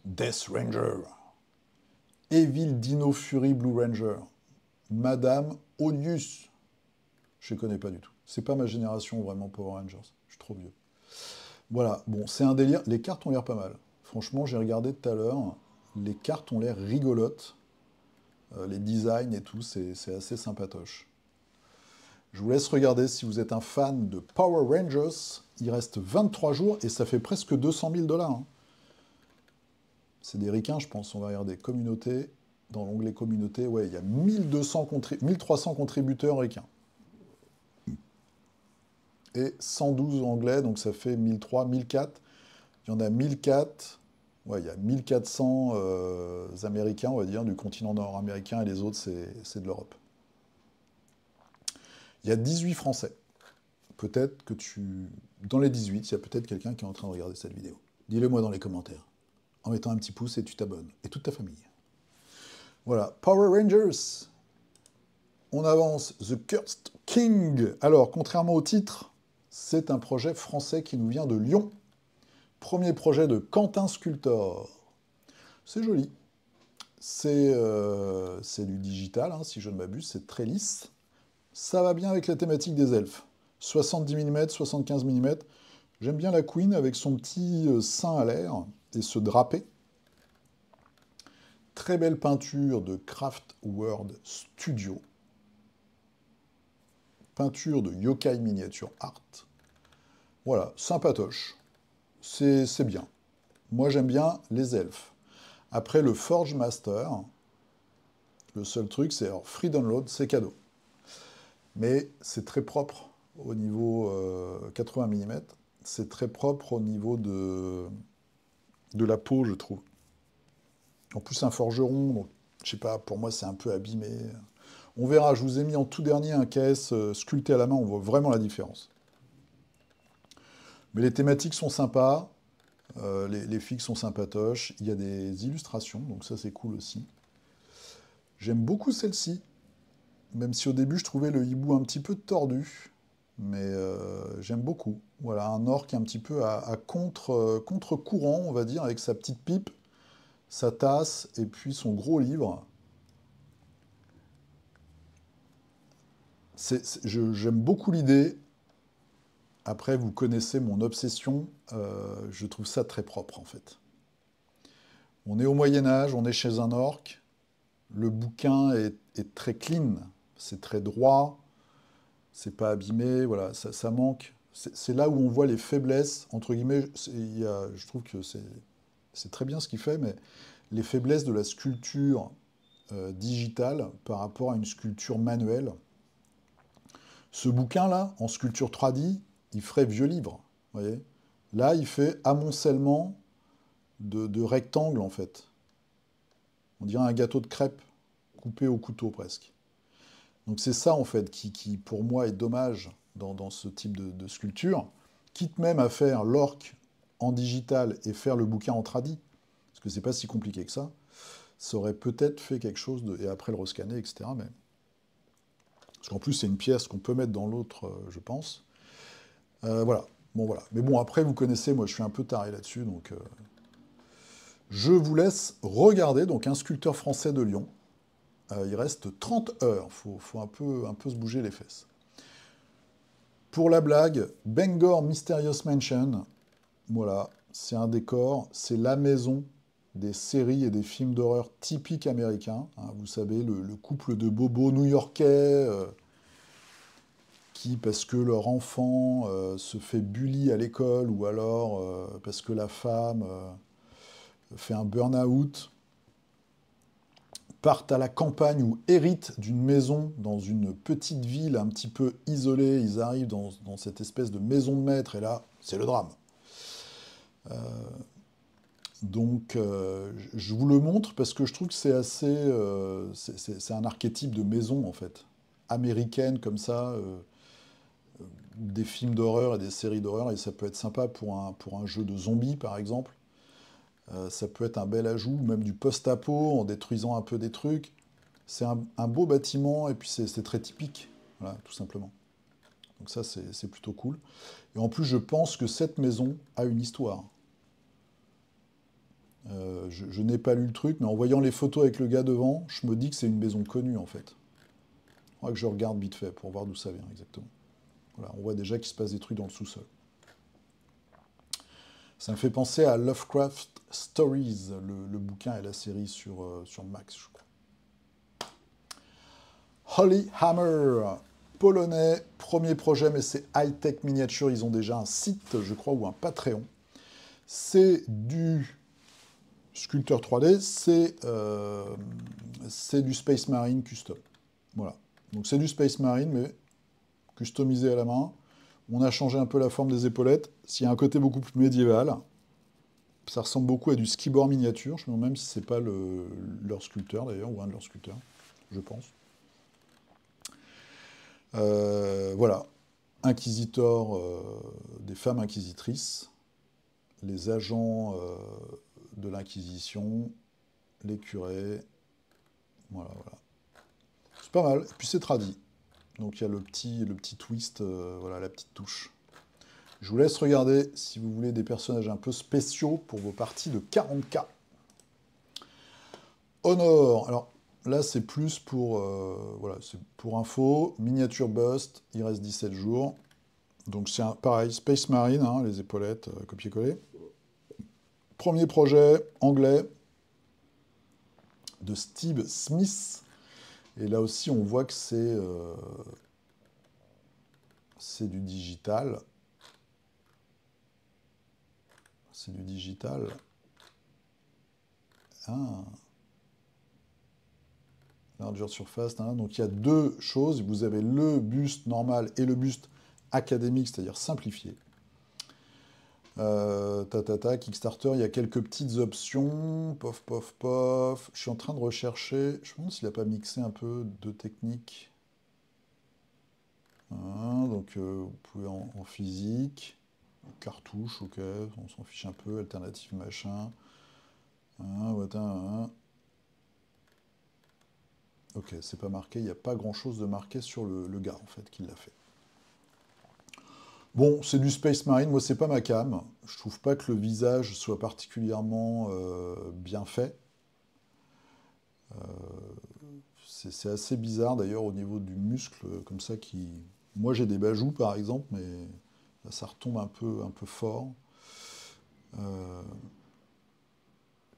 Death Ranger. Evil Dino Fury Blue Ranger. Madame Onius. Je ne connais pas du tout. C'est pas ma génération vraiment Power Rangers. Je suis trop vieux. Voilà, bon, c'est un délire. Les cartes ont l'air pas mal. Franchement, j'ai regardé tout à l'heure. Les cartes ont l'air rigolotes. Les designs et tout, c'est assez sympatoche. Je vous laisse regarder si vous êtes un fan de Power Rangers. Il reste 23 jours et ça fait presque 200 000 $. Hein. C'est des ricains, je pense. On va regarder communauté. Dans l'onglet communauté, ouais, il y a 1300 contributeurs ricains. Et 112 anglais, donc ça fait 1003, 1004. Il y en a 1004. Ouais, il y a 1400 Américains, on va dire, du continent nord-américain, et les autres, c'est de l'Europe. Il y a 18 Français. Peut-être que dans les 18, il y a peut-être quelqu'un qui est en train de regarder cette vidéo. Dis-le-moi dans les commentaires, en mettant un petit pouce et tu t'abonnes. Et toute ta famille. Voilà, Power Rangers. On avance, The Cursed King. Alors, contrairement au titre, c'est un projet français qui nous vient de Lyon. Premier projet de Quentin Sculptor. C'est joli. C'est du digital, hein, si je ne m'abuse, c'est très lisse. Ça va bien avec la thématique des elfes. 70 mm, 75 mm. J'aime bien la Queen avec son petit sein à l'air et ce drapé. Très belle peinture de Craft World Studio. Peinture de Yokai Miniature Art. Voilà, sympatoche. C'est bien. Moi, j'aime bien les elfes. Après, le Forge Master, le seul truc, c'est free download, c'est cadeau. Mais c'est très propre au niveau 80 mm. C'est très propre au niveau de la peau, je trouve. En plus, un forgeron, donc, je sais pas, pour moi, c'est un peu abîmé. On verra, je vous ai mis en tout dernier un KS sculpté à la main, on voit vraiment la différence. Mais les thématiques sont sympas, les figues sont sympatoches, il y a des illustrations, donc ça c'est cool aussi. J'aime beaucoup celle-ci, même si au début je trouvais le hibou un petit peu tordu, mais j'aime beaucoup. Voilà, un orc un petit peu à contre-courant, on va dire, avec sa petite pipe, sa tasse et puis son gros livre. J'aime beaucoup l'idée. Après, vous connaissez mon obsession. Je trouve ça très propre, en fait. On est au Moyen-Âge, on est chez un orc. Le bouquin est très clean. C'est très droit. C'est pas abîmé. Voilà, ça manque. C'est là où on voit les faiblesses, entre guillemets. Je trouve que c'est très bien ce qu'il fait, mais les faiblesses de la sculpture digitale par rapport à une sculpture manuelle. Ce bouquin-là, en sculpture 3D, il ferait vieux livre. Voyez. Là, il fait amoncellement de rectangles, en fait. On dirait un gâteau de crêpes coupé au couteau, presque. Donc c'est ça, en fait, qui pour moi, est dommage dans ce type de sculpture. Quitte même à faire l'orque en digital et faire le bouquin en 3D, parce que c'est pas si compliqué que ça, ça aurait peut-être fait quelque chose, et après le rescanner, etc. Mais... Parce qu'en plus, c'est une pièce qu'on peut mettre dans l'autre, je pense. Voilà. Bon, voilà. Mais bon, après, vous connaissez, moi, je suis un peu taré là-dessus, donc... Je vous laisse regarder, donc, un sculpteur français de Lyon. Il reste 30 heures. Faut un peu se bouger les fesses. Pour la blague, Bangor Mysterious Mansion. Voilà. C'est un décor. C'est la maison des séries et des films d'horreur typiques américains. Hein, vous savez, le couple de bobos new-yorkais qui, parce que leur enfant se fait bully à l'école ou alors parce que la femme fait un burn-out, partent à la campagne ou héritent d'une maison dans une petite ville un petit peu isolée. Ils arrivent dans cette espèce de maison de maître et là, c'est le drame. Donc, je vous le montre parce que je trouve que c'est assez... c'est un archétype de maison, en fait. Américaine, comme ça, des films d'horreur et des séries d'horreur, et ça peut être sympa pour un jeu de zombies, par exemple. Ça peut être un bel ajout, même du post-apo, en détruisant un peu des trucs. C'est un beau bâtiment, et puis c'est très typique, voilà, tout simplement. Donc ça, c'est plutôt cool. Et en plus, je pense que cette maison a une histoire. Je n'ai pas lu le truc, mais en voyant les photos avec le gars devant, je me dis que c'est une maison connue, en fait. Il faudra que je regarde vite fait pour voir d'où ça vient exactement. Voilà, on voit déjà qu'il se passe des trucs dans le sous-sol. Ça me fait penser à Lovecraft Stories, le bouquin et la série sur Max, je crois. Holy Hammer, polonais, premier projet, mais c'est high-tech miniature. Ils ont déjà un site, je crois, ou un Patreon. C'est du sculpteur 3D, c'est du Space Marine custom. Voilà. Donc c'est du Space Marine, mais customisé à la main. On a changé un peu la forme des épaulettes. S'il y a un côté beaucoup plus médiéval, ça ressemble beaucoup à du skiboard miniature. Je me demande même si c'est pas leur sculpteur d'ailleurs, ou un de leurs sculpteurs, je pense. Voilà. Inquisitor, des femmes inquisitrices, les agents de l'Inquisition, les curés. Voilà, voilà. C'est pas mal. Et puis c'est tradit. Donc il y a le petit twist, voilà, la petite touche. Je vous laisse regarder si vous voulez des personnages un peu spéciaux pour vos parties de 40K. Honor. Alors là, c'est plus pour, voilà, c'est pour info. Miniature bust, il reste 17 jours. Donc c'est pareil, Space Marine, hein, les épaulettes, copier-coller. Premier projet, anglais, de Steve Smith. Et là aussi, on voit que c'est du digital. C'est du digital. Ah. Largeur de surface. Donc il y a deux choses. Vous avez le buste normal et le buste académique, c'est-à-dire simplifié. Kickstarter, il y a quelques petites options. Pof, pof, pof. Je suis en train de rechercher. Je me demande s'il n'a pas mixé un peu de techniques. Donc vous pouvez en physique. Cartouche, ok, on s'en fiche un peu. Alternative machin. Ok, c'est pas marqué. Il n'y a pas grand-chose de marqué sur le gars, en fait, qui l'a fait. Bon, c'est du Space Marine, moi c'est pas ma cam. Je trouve pas que le visage soit particulièrement bien fait. C'est assez bizarre d'ailleurs au niveau du muscle, comme ça qui. Moi j'ai des bajoux par exemple, mais là, ça retombe un peu fort.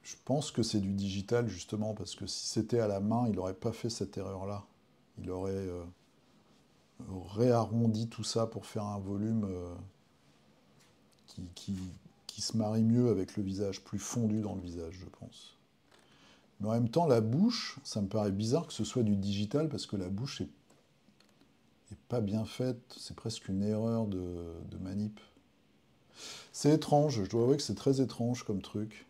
Je pense que c'est du digital justement, parce que si c'était à la main, il n'aurait pas fait cette erreur-là. Il aurait réarrondi tout ça pour faire un volume qui se marie mieux avec le visage, plus fondu dans le visage, je pense. Mais en même temps, la bouche, ça me paraît bizarre que ce soit du digital, parce que la bouche est pas bien faite, c'est presque une erreur de manip. C'est étrange, je dois avouer que c'est très étrange comme truc.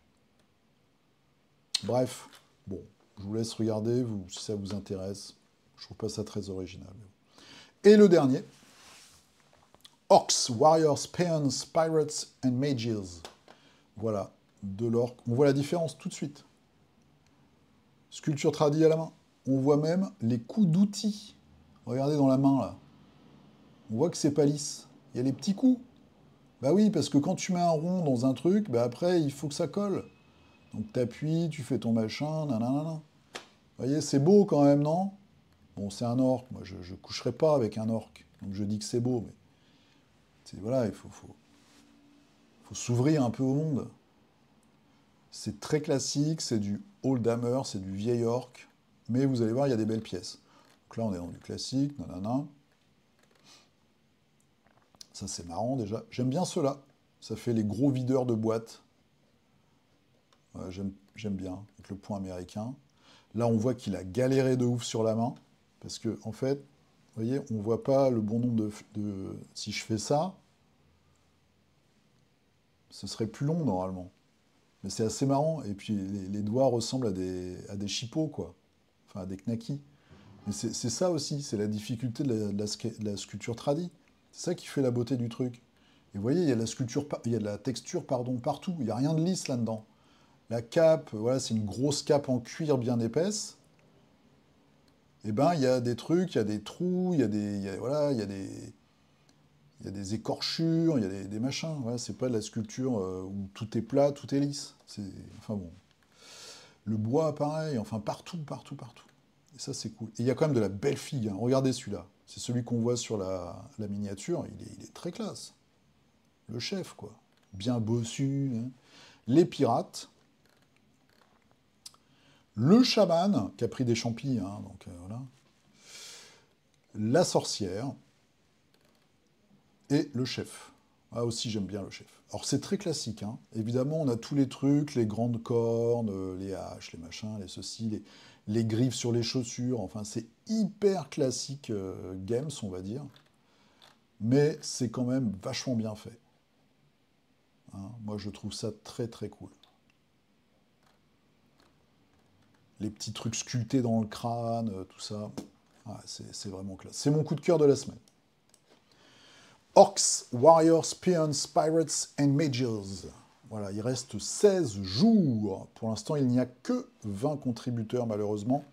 Bref, bon, je vous laisse regarder, si ça vous intéresse. Je trouve pas ça très original. Et le dernier, Orcs, Warriors, Peons, Pirates and Mages. Voilà, de l'orc. On voit la différence tout de suite. Sculpture tradie à la main. On voit même les coups d'outils. Regardez dans la main, là. On voit que c'est pas lisse. Il y a les petits coups. Bah oui, parce que quand tu mets un rond dans un truc, bah après, il faut que ça colle. Donc t'appuies, tu fais ton machin, nanana. Vous voyez, c'est beau quand même, non? Bon, c'est un orc. Moi, je coucherai pas avec un orc. Donc je dis que c'est beau, mais... Voilà, il faut s'ouvrir un peu au monde. C'est très classique, c'est du oldhammer, c'est du vieil orc. Mais vous allez voir, il y a des belles pièces. Donc là, on est dans du classique, nanana. Ça, c'est marrant déjà. J'aime bien ceux-là. Ça fait les gros videurs de boîtes. Ouais, j'aime bien, avec le point américain. Là, on voit qu'il a galéré de ouf sur la main. Parce que, en fait, vous voyez, on voit pas le bon nombre de... Si je fais ça, ce serait plus long normalement. Mais c'est assez marrant. Et puis, les doigts ressemblent à des chipots, quoi. Enfin, à des knackis. Mais c'est ça aussi, c'est la difficulté de la sculpture tradie. C'est ça qui fait la beauté du truc. Et vous voyez, il y a il y a de la texture pardon, partout. Il n'y a rien de lisse là-dedans. La cape, voilà, c'est une grosse cape en cuir bien épaisse. Et ben, il y a des trucs, il y a des trous, voilà, il y a des écorchures, il y a des machins. Voilà, c'est pas de la sculpture où tout est plat, tout est lisse. Enfin bon. Le bois, pareil, enfin partout, partout, partout. Et ça, c'est cool. Et il y a quand même de la belle figue, hein. Regardez celui-là. C'est celui qu'on voit sur la miniature. Il est très classe. Le chef, quoi. Bien bossu, hein. Les pirates. Le chaman, qui a pris des champis, hein, donc voilà. La sorcière. Et le chef. Ah aussi, j'aime bien le chef. Alors, c'est très classique, hein. Évidemment, on a tous les trucs, les grandes cornes, les haches, les machins, les ceci, les griffes sur les chaussures. Enfin, c'est hyper classique games, on va dire. Mais c'est quand même vachement bien fait, hein. Moi, je trouve ça très très cool. Les petits trucs sculptés dans le crâne, tout ça. Ah, c'est vraiment classe. C'est mon coup de cœur de la semaine. Orcs, Warriors, Peons, Pirates and Mages. Voilà, il reste 16 jours. Pour l'instant, il n'y a que 20 contributeurs, malheureusement.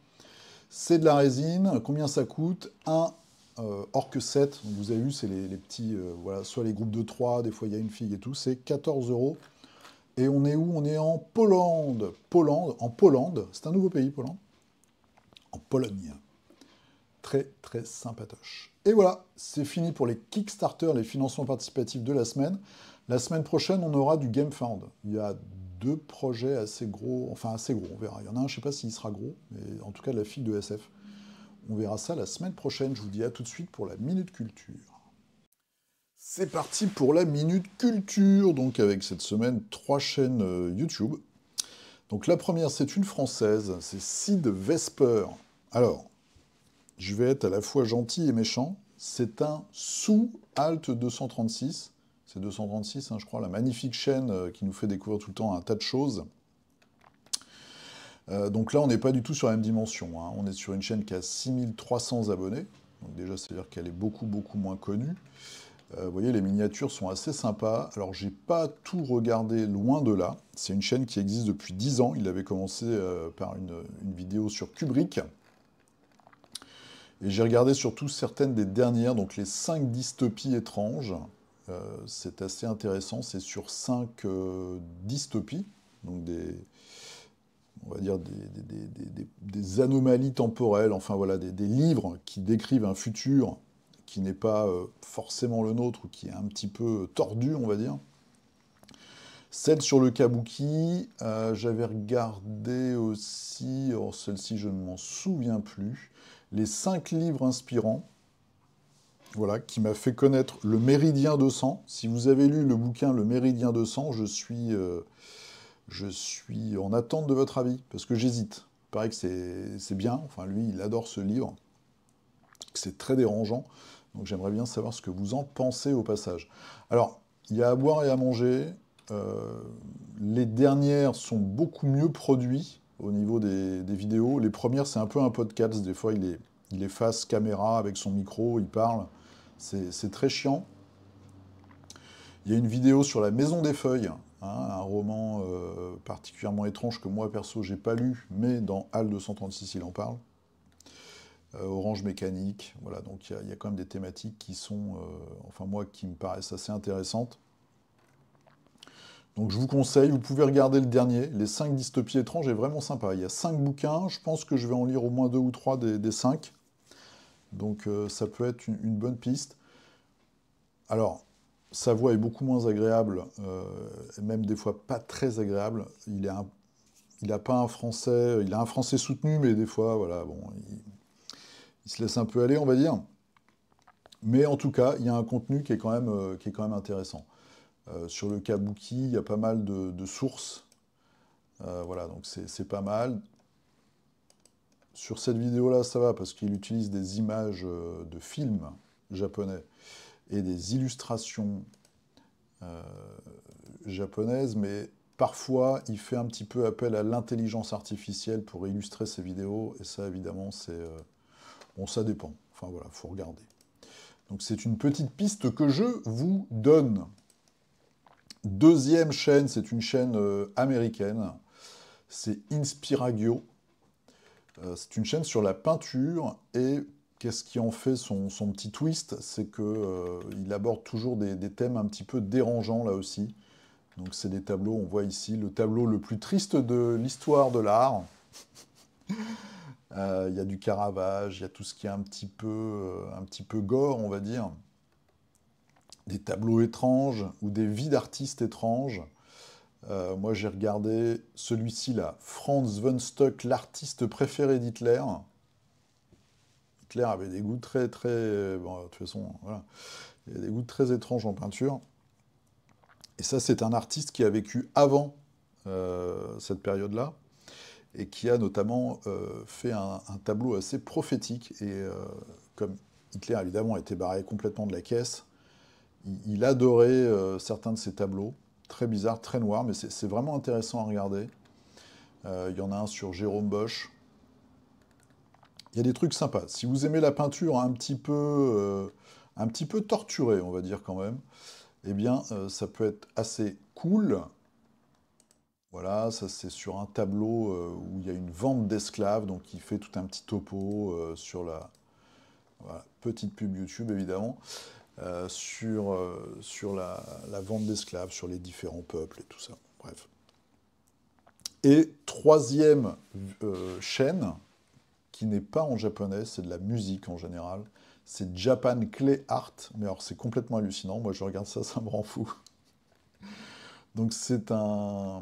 C'est de la résine. Combien ça coûte? Un Orc 7. Donc vous avez vu, c'est les petits, voilà, soit les groupes de 3, des fois il y a une figue et tout. C'est 14 euros. Et on est où? On est en Pologne. En Pologne. C'est un nouveau pays, Pologne. En Pologne. Très, très sympatoche. Et voilà, c'est fini pour les Kickstarter, les financements participatifs de la semaine. La semaine prochaine, on aura du GameFound. Il y a 2 projets assez gros, enfin assez gros, on verra. Il y en a un, je ne sais pas s'il sera gros, mais en tout cas de la figue de SF. On verra ça la semaine prochaine. Je vous dis à tout de suite pour la Minute Culture. C'est parti pour la Minute Culture, donc avec cette semaine 3 chaînes YouTube. Donc la première, c'est une française, c'est Sid Vesper. Alors, je vais être à la fois gentil et méchant. C'est un sous-Alt 236. C'est 236, hein, je crois, la magnifique chaîne qui nous fait découvrir tout le temps un tas de choses. Donc là, on n'est pas du tout sur la même dimension, hein. On est sur une chaîne qui a 6300 abonnés. Donc déjà, c'est-à-dire qu'elle est beaucoup, beaucoup moins connue. Vous voyez, les miniatures sont assez sympas. Alors, j'ai pas tout regardé loin de là. C'est une chaîne qui existe depuis 10 ans. Il avait commencé par une vidéo sur Kubrick. Et j'ai regardé surtout certaines des dernières, donc les 5 dystopies étranges. C'est assez intéressant, c'est sur 5 dystopies, donc on va dire des anomalies temporelles, enfin voilà, des livres qui décrivent un futur qui n'est pas forcément le nôtre, ou qui est un petit peu tordu, on va dire. Celle sur le kabuki, j'avais regardé aussi, alors celle-ci je ne m'en souviens plus, les 5 livres inspirants, voilà, qui m'a fait connaître le Méridien 200. Si vous avez lu le bouquin Le Méridien 200, je suis en attente de votre avis, parce que j'hésite. Il paraît que c'est bien, enfin lui, il adore ce livre, que c'est très dérangeant, donc j'aimerais bien savoir ce que vous en pensez au passage. Alors, il y a à boire et à manger. Les dernières sont beaucoup mieux produites au niveau des vidéos. Les premières, c'est un peu un podcast. Des fois, il est face caméra avec son micro, il parle. C'est très chiant. Il y a une vidéo sur La Maison des Feuilles, hein, un roman particulièrement étrange que moi, perso, j'ai pas lu, mais dans HAL 236, il en parle. Orange Mécanique, voilà. Donc il y a quand même des thématiques qui sont, enfin moi, qui me paraissent assez intéressantes. Donc je vous conseille, vous pouvez regarder le dernier, Les 5 dystopies étranges, est vraiment sympa. Il y a 5 bouquins, je pense que je vais en lire au moins 2 ou 3 des 5. Donc ça peut être une bonne piste. Alors, sa voix est beaucoup moins agréable, et même des fois pas très agréable. Il a pas un français, il a un français soutenu, mais des fois, voilà, bon, il se laisse un peu aller, on va dire. Mais en tout cas, il y a un contenu qui est quand même intéressant. Sur le kabuki, il y a pas mal de sources. Voilà, donc c'est pas mal. Sur cette vidéo-là, ça va, parce qu'il utilise des images de films japonais et des illustrations japonaises, mais parfois, il fait un petit peu appel à l'intelligence artificielle pour illustrer ses vidéos, et ça, évidemment, bon, ça dépend. Enfin, voilà, faut regarder. Donc, c'est une petite piste que je vous donne. Deuxième chaîne, c'est une chaîne américaine. C'est Inspiragio. C'est une chaîne sur la peinture, et qu'est-ce qui en fait son petit twist, c'est qu'il aborde toujours des thèmes un petit peu dérangeants là aussi. Donc c'est des tableaux, on voit ici le tableau le plus triste de l'histoire de l'art. Il y a du Caravage, il y a tout ce qui est un petit peu gore, on va dire. Des tableaux étranges ou des vies d'artistes étranges. Moi, j'ai regardé celui-ci là, Franz von Stock, l'artiste préféré d'Hitler. Hitler avait des goûts très très... Bon, de toute façon, voilà. Il y a des goûts très étranges en peinture. Et ça, c'est un artiste qui a vécu avant cette période-là et qui a notamment fait un tableau assez prophétique. Et comme Hitler, évidemment, était barré complètement de la caisse, il adorait certains de ses tableaux. Très bizarres, très noirs, mais c'est vraiment intéressant à regarder. Il y en a un sur Jérôme Bosch. Il y a des trucs sympas. Si vous aimez la peinture un petit peu torturée, on va dire quand même, eh bien, ça peut être assez cool. Voilà, ça c'est sur un tableau où il y a une vente d'esclaves, donc il fait tout un petit topo sur la voilà, petite pub YouTube évidemment, sur la vente d'esclaves, sur les différents peuples et tout ça. Bref. Et troisième chaîne, qui n'est pas en japonais, c'est de la musique en général, c'est Japan Clay Art, mais alors c'est complètement hallucinant, moi je regarde ça, ça me rend fou. Donc c'est un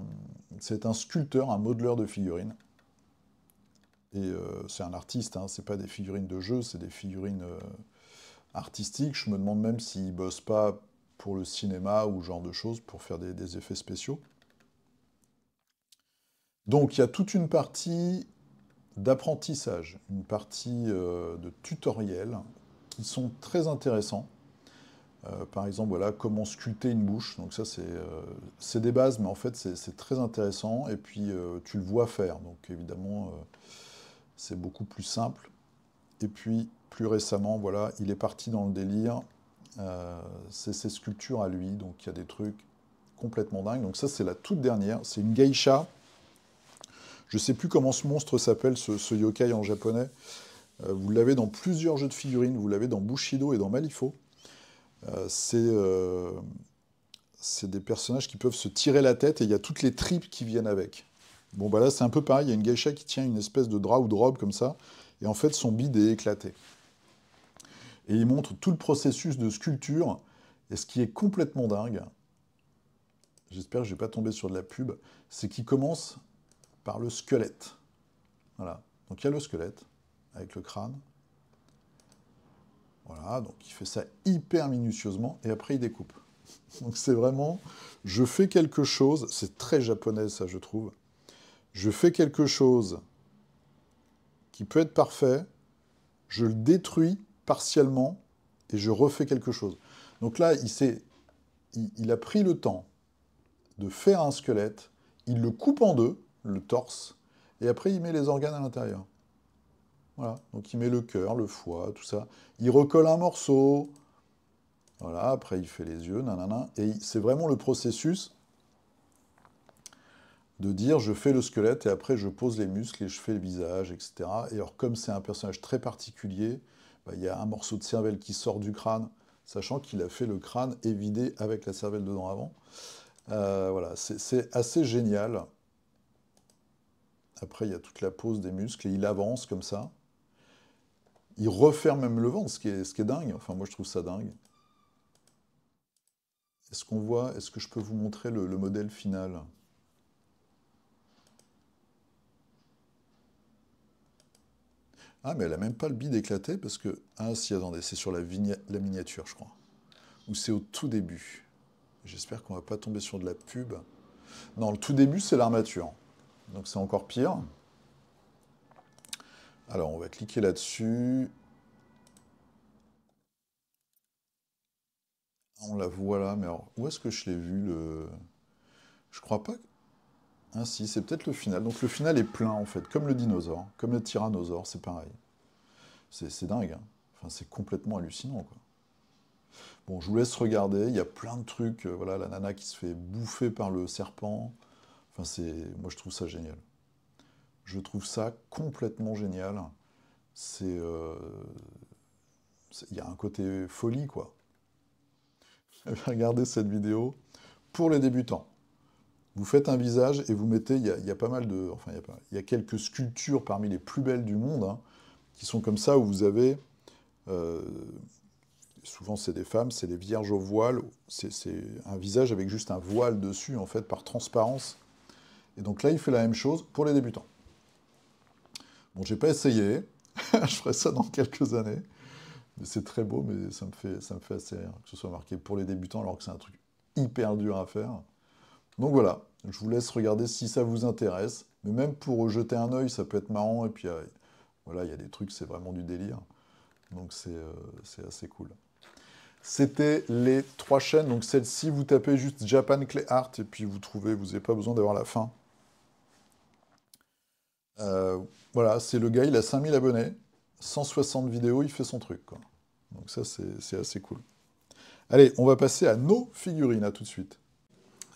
sculpteur, un modeleur de figurines. Et c'est un artiste, hein, c'est pas des figurines de jeu, c'est des figurines artistiques. Je me demande même s'il bosse pas pour le cinéma ou ce genre de choses, pour faire des effets spéciaux. Donc il y a toute une partie d'apprentissage, une partie de tutoriel qui sont très intéressants. Par exemple, voilà, comment sculpter une bouche. Donc ça, c'est des bases, mais en fait, c'est très intéressant. Et puis, tu le vois faire. Donc évidemment, c'est beaucoup plus simple. Et puis, plus récemment, voilà, il est parti dans le délire. C'est ses sculptures à lui. Donc il y a des trucs complètement dingues. Donc ça, c'est la toute dernière. C'est une geisha. Je ne sais plus comment ce monstre s'appelle, ce yokai en japonais. Vous l'avez dans plusieurs jeux de figurines. Vous l'avez dans Bushido et dans Malifaux. Euh, c'est euh, c'est des personnages qui peuvent se tirer la tête et il y a toutes les tripes qui viennent avec. Bon, bah là, c'est un peu pareil. Il y a une geisha qui tient une espèce de drap ou de robe comme ça. Et en fait, son bide est éclaté. Et il montre tout le processus de sculpture. Et ce qui est complètement dingue, j'espère que je ne vais pas tomber sur de la pub, c'est qu'il commence par le squelette. Voilà. Donc il y a le squelette avec le crâne. Voilà. Donc il fait ça hyper minutieusement. Et après, il découpe. Donc c'est vraiment, je fais quelque chose, c'est très japonais ça je trouve, je fais quelque chose qui peut être parfait, je le détruis partiellement et je refais quelque chose. Donc là, il a pris le temps de faire un squelette, il le coupe en deux, le torse, et après il met les organes à l'intérieur. Voilà, donc il met le cœur, le foie, tout ça. Il recolle un morceau, voilà, après il fait les yeux, nanana, et c'est vraiment le processus de dire je fais le squelette et après je pose les muscles et je fais le visage, etc. Et alors comme c'est un personnage très particulier, bah, il y a un morceau de cervelle qui sort du crâne, sachant qu'il a fait le crâne évidé avec la cervelle dedans avant. Voilà, c'est assez génial. Après, il y a toute la pose des muscles et il avance comme ça. Il referme même le ventre, ce qui est dingue. Enfin, moi, je trouve ça dingue. Est-ce qu'on voit, est-ce que je peux vous montrer le modèle final? Ah, mais elle a même pas le bide éclaté parce que... Ah si, attendez, c'est sur la miniature, je crois. Ou c'est au tout début. J'espère qu'on va pas tomber sur de la pub. Non, le tout début, c'est l'armature. Donc c'est encore pire. Alors, on va cliquer là-dessus. On la voit là, mais alors, où est-ce que je l'ai vu le... Je crois pas... Ah si, c'est peut-être le final. Donc le final est plein, en fait, comme le dinosaure, comme le tyrannosaure, c'est pareil. C'est dingue, hein. Enfin, c'est complètement hallucinant, quoi. Bon, je vous laisse regarder, il y a plein de trucs. Voilà, la nana qui se fait bouffer par le serpent. Enfin, moi, je trouve ça génial. Je trouve ça complètement génial. C'est... il y a un côté folie, quoi. Regardez cette vidéo pour les débutants. Vous faites un visage et vous mettez, il y a pas mal de, enfin il y a quelques sculptures parmi les plus belles du monde, hein, qui sont comme ça, où vous avez, euh, souvent c'est des femmes, c'est des vierges au voile, c'est un visage avec juste un voile dessus, en fait, par transparence. Et donc là, il fait la même chose pour les débutants. Bon, j'ai pas essayé, je ferai ça dans quelques années, mais c'est très beau, mais ça me fait assez rire que ce soit marqué pour les débutants, alors que c'est un truc hyper dur à faire. Donc voilà, je vous laisse regarder si ça vous intéresse. Mais même pour jeter un œil, ça peut être marrant. Et puis voilà, il y a des trucs, c'est vraiment du délire. Donc c'est assez cool. C'était les 3 chaînes. Donc celle-ci, vous tapez juste Japan Clay Art et puis vous trouvez, vous n'avez pas besoin d'avoir la fin. Euh, voilà, c'est le gars, il a 5000 abonnés, 160 vidéos, il fait son truc, quoi. Donc ça, c'est assez cool. Allez, on va passer à nos figurines, à tout de suite.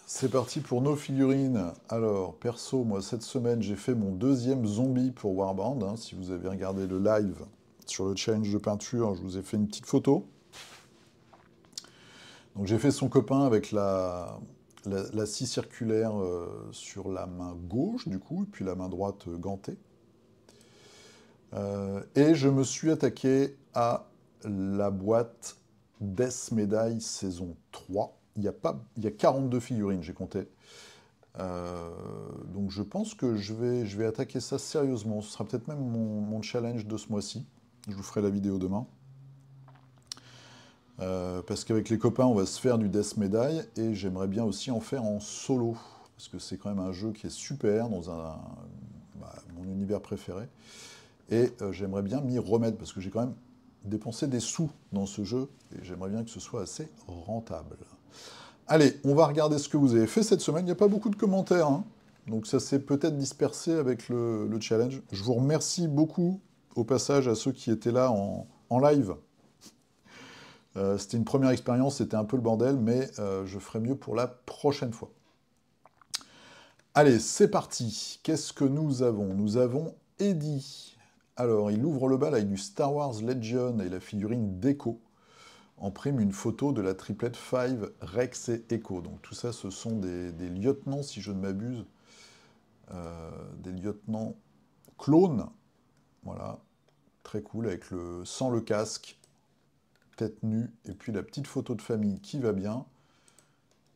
C'est parti pour nos figurines. Alors, perso, moi, cette semaine, j'ai fait mon deuxième zombie pour Warband, hein. Si vous avez regardé le live sur le challenge de peinture, je vous ai fait une petite photo. Donc, j'ai fait son copain avec la scie circulaire sur la main gauche, du coup, et puis la main droite gantée. Et je me suis attaqué à la boîte Death Medaille saison 3. Il y a 42 figurines, j'ai compté. Donc je pense que je vais attaquer ça sérieusement. Ce sera peut-être même mon challenge de ce mois-ci. Je vous ferai la vidéo demain. Parce qu'avec les copains, on va se faire du Death Medaille et j'aimerais bien aussi en faire en solo. Parce que c'est quand même un jeu qui est super dans mon univers préféré. Et j'aimerais bien m'y remettre parce que j'ai quand même dépensé des sous dans ce jeu et j'aimerais bien que ce soit assez rentable. Allez, on va regarder ce que vous avez fait cette semaine. Il n'y a pas beaucoup de commentaires, hein. Donc ça s'est peut-être dispersé avec le challenge. Je vous remercie beaucoup au passage à ceux qui étaient là en live. C'était une première expérience, c'était un peu le bordel, mais je ferai mieux pour la prochaine fois. Allez, c'est parti. Qu'est-ce que nous avons? Nous avons Eddie. Alors, il ouvre le bal avec du Star Wars Legion et la figurine d'Echo. En prime, une photo de la triplette 5, Rex et Echo. Donc tout ça, ce sont des lieutenants, si je ne m'abuse. Des lieutenants clones. Voilà, très cool, avec sans le casque, tête nue, et puis la petite photo de famille qui va bien.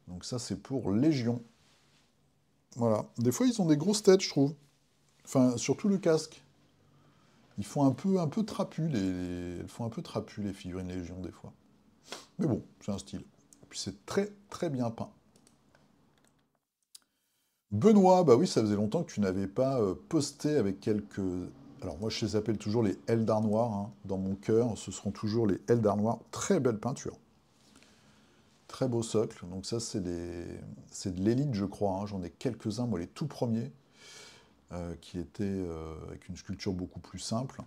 Donc ça, c'est pour Légion. Voilà, des fois, ils ont des grosses têtes, je trouve. Enfin, surtout le casque. Ils font un peu trapu, elles font un peu trapu, les figurines Légion, des fois. Mais bon, c'est un style. Et puis c'est très, très bien peint. Benoît, bah oui, ça faisait longtemps que tu n'avais pas posté avec quelques... Alors moi, je les appelle toujours les Eldar noirs, hein. Dans mon cœur, ce seront toujours les Eldar noirs. Très belle peinture. Très beau socle. Donc ça, c'est de l'élite, je crois, hein. J'en ai quelques-uns, moi, les tout premiers, qui étaient avec une sculpture beaucoup plus simple.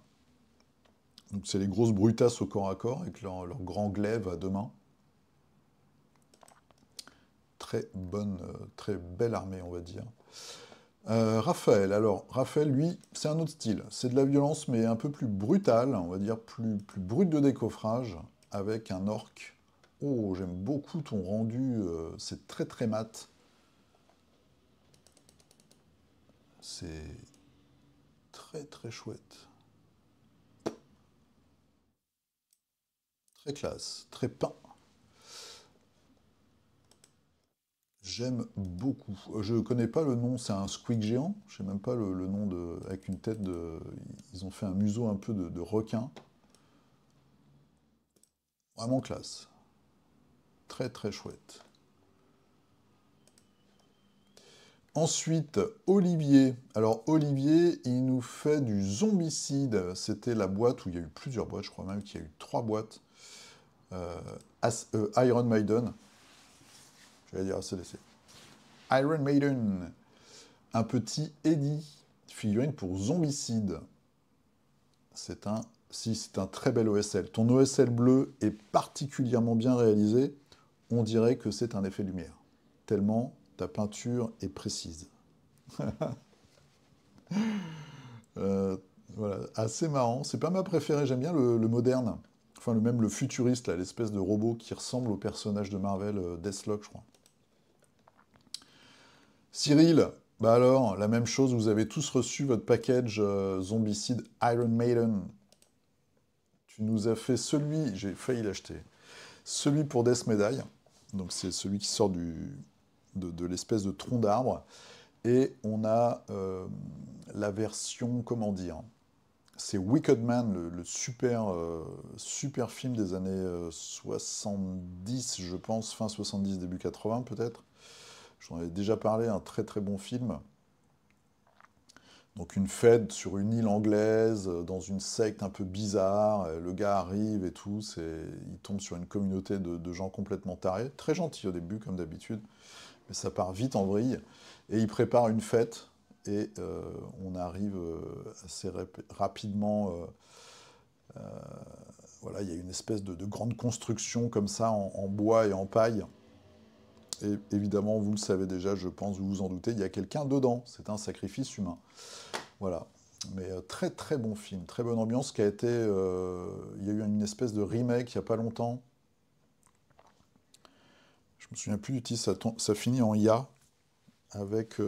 Donc c'est les grosses brutasses au corps à corps, avec leur grand glaive à deux mains. Très bonne, très belle armée, on va dire. Raphaël, alors Raphaël, lui, c'est un autre style. C'est de la violence, mais un peu plus brutale, on va dire plus brute de décoffrage, avec un orc. Oh, j'aime beaucoup ton rendu, c'est très très mat. C'est très très chouette. Très classe, très peint. J'aime beaucoup. Je connais pas le nom, c'est un squeak géant. Je sais même pas le nom de. Avec une tête de. Ils ont fait un museau un peu de requin. Vraiment classe. Très très chouette. Ensuite, Olivier. Alors Olivier, il nous fait du zombicide. C'était la boîte où il y a eu plusieurs boîtes, je crois même qu'il y a eu 3 boîtes. Euh, Iron Maiden. Je vais dire ACDC. Iron Maiden. Un petit Eddie. Figurine pour zombicide. C'est un très bel OSL. Ton OSL bleu est particulièrement bien réalisé. On dirait que c'est un effet lumière. Tellement ta peinture est précise. Euh, voilà, assez marrant. C'est pas ma préférée. J'aime bien le moderne. Enfin, même le futuriste, là, l'espèce de robot qui ressemble au personnage de Marvel, Deathlock, je crois. Cyril, bah alors, la même chose, vous avez tous reçu votre package Zombicide Iron Maiden. Tu nous as fait celui, j'ai failli l'acheter, celui pour Death Medaille. Donc c'est celui qui sort de l'espèce de tronc d'arbre. Et on a la version, comment dire, c'est Wicked Man, le super, super film des années 70, je pense, fin 70, début 80 peut-être. J'en avais déjà parlé, un très très bon film. Donc une fête sur une île anglaise, dans une secte un peu bizarre, le gars arrive et tout, il tombe sur une communauté de gens complètement tarés, très gentils au début comme d'habitude, mais ça part vite en vrille, et il prépare une fête, et on arrive assez rapidement, voilà, il y a une espèce de grande construction comme ça en bois et en paille, et évidemment vous le savez déjà, je pense, vous vous en doutez, il y a quelqu'un dedans, c'est un sacrifice humain. Voilà. Mais très très bon film, très bonne ambiance qui a été. Il y a eu une espèce de remake il n'y a pas longtemps. Je me souviens plus du titre, ça finit en IA avec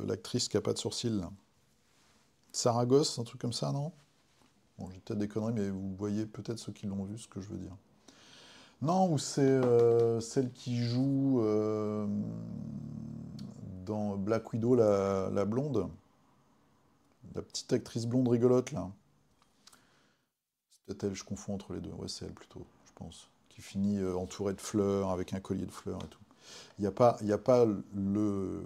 l'actrice qui a pas de sourcils, là. Saragosse, un truc comme ça, non? Bon, j'ai peut-être des conneries, mais vous voyez peut-être ceux qui l'ont vu ce que je veux dire. Non, ou c'est celle qui joue dans Black Widow, la blonde, la petite actrice blonde rigolote là. C'est peut-être elle, je confonds entre les deux. Ouais, c'est elle plutôt, je pense. Qui finit entourée de fleurs, avec un collier de fleurs et tout. Il y a pas le,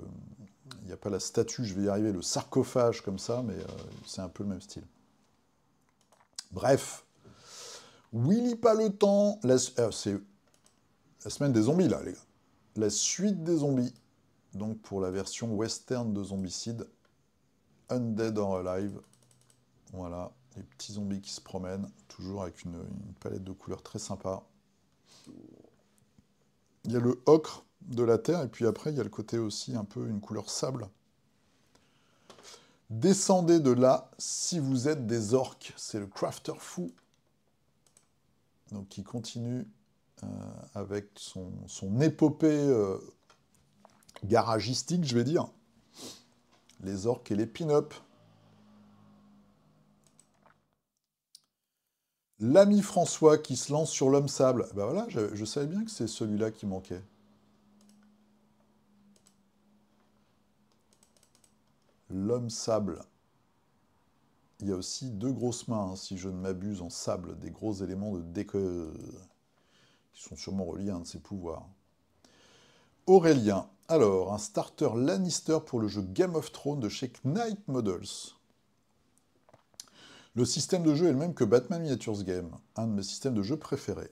il y a pas la statue, je vais y arriver, le sarcophage comme ça, mais c'est un peu le même style. Bref, Willy pas le temps. C'est la semaine des zombies là, les gars. La suite des zombies. Donc pour la version western de Zombicide, Undead or Alive. Voilà, les petits zombies qui se promènent, toujours avec une palette de couleurs très sympa. Il y a le ocre de la terre, et puis après, il y a le côté aussi un peu une couleur sable. Descendez de là si vous êtes des orques. C'est le crafter fou. Donc, qui continue avec son épopée garagistique, je vais dire. Les orques et les pin-up. L'ami François qui se lance sur l'homme sable. Ben voilà, je savais bien que c'est celui-là qui manquait. L'homme sable. Il y a aussi deux grosses mains, hein, si je ne m'abuse, en sable, des gros éléments de déco qui sont sûrement reliés à un de ses pouvoirs. Aurélien. Alors, un starter Lannister pour le jeu Game of Thrones de chez Knight Models. Le système de jeu est le même que Batman Miniatures Game, un de mes systèmes de jeu préférés.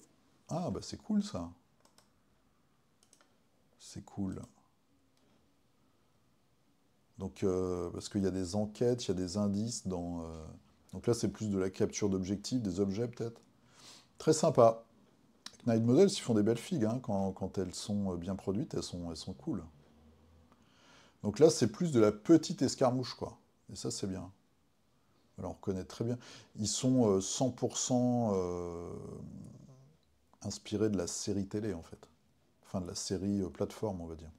Ah, bah c'est cool ça. C'est cool. Donc, parce qu'il y a des enquêtes, il y a des indices dans. Donc là, c'est plus de la capture d'objectifs, des objets peut-être. Très sympa. Knight Models, ils font des belles figues, hein, quand elles sont bien produites, elles sont cool. Donc là, c'est plus de la petite escarmouche, quoi. Et ça, c'est bien. Alors, on reconnaît très bien. Ils sont 100% inspirés de la série télé, en fait. Enfin, de la série plateforme, on va dire.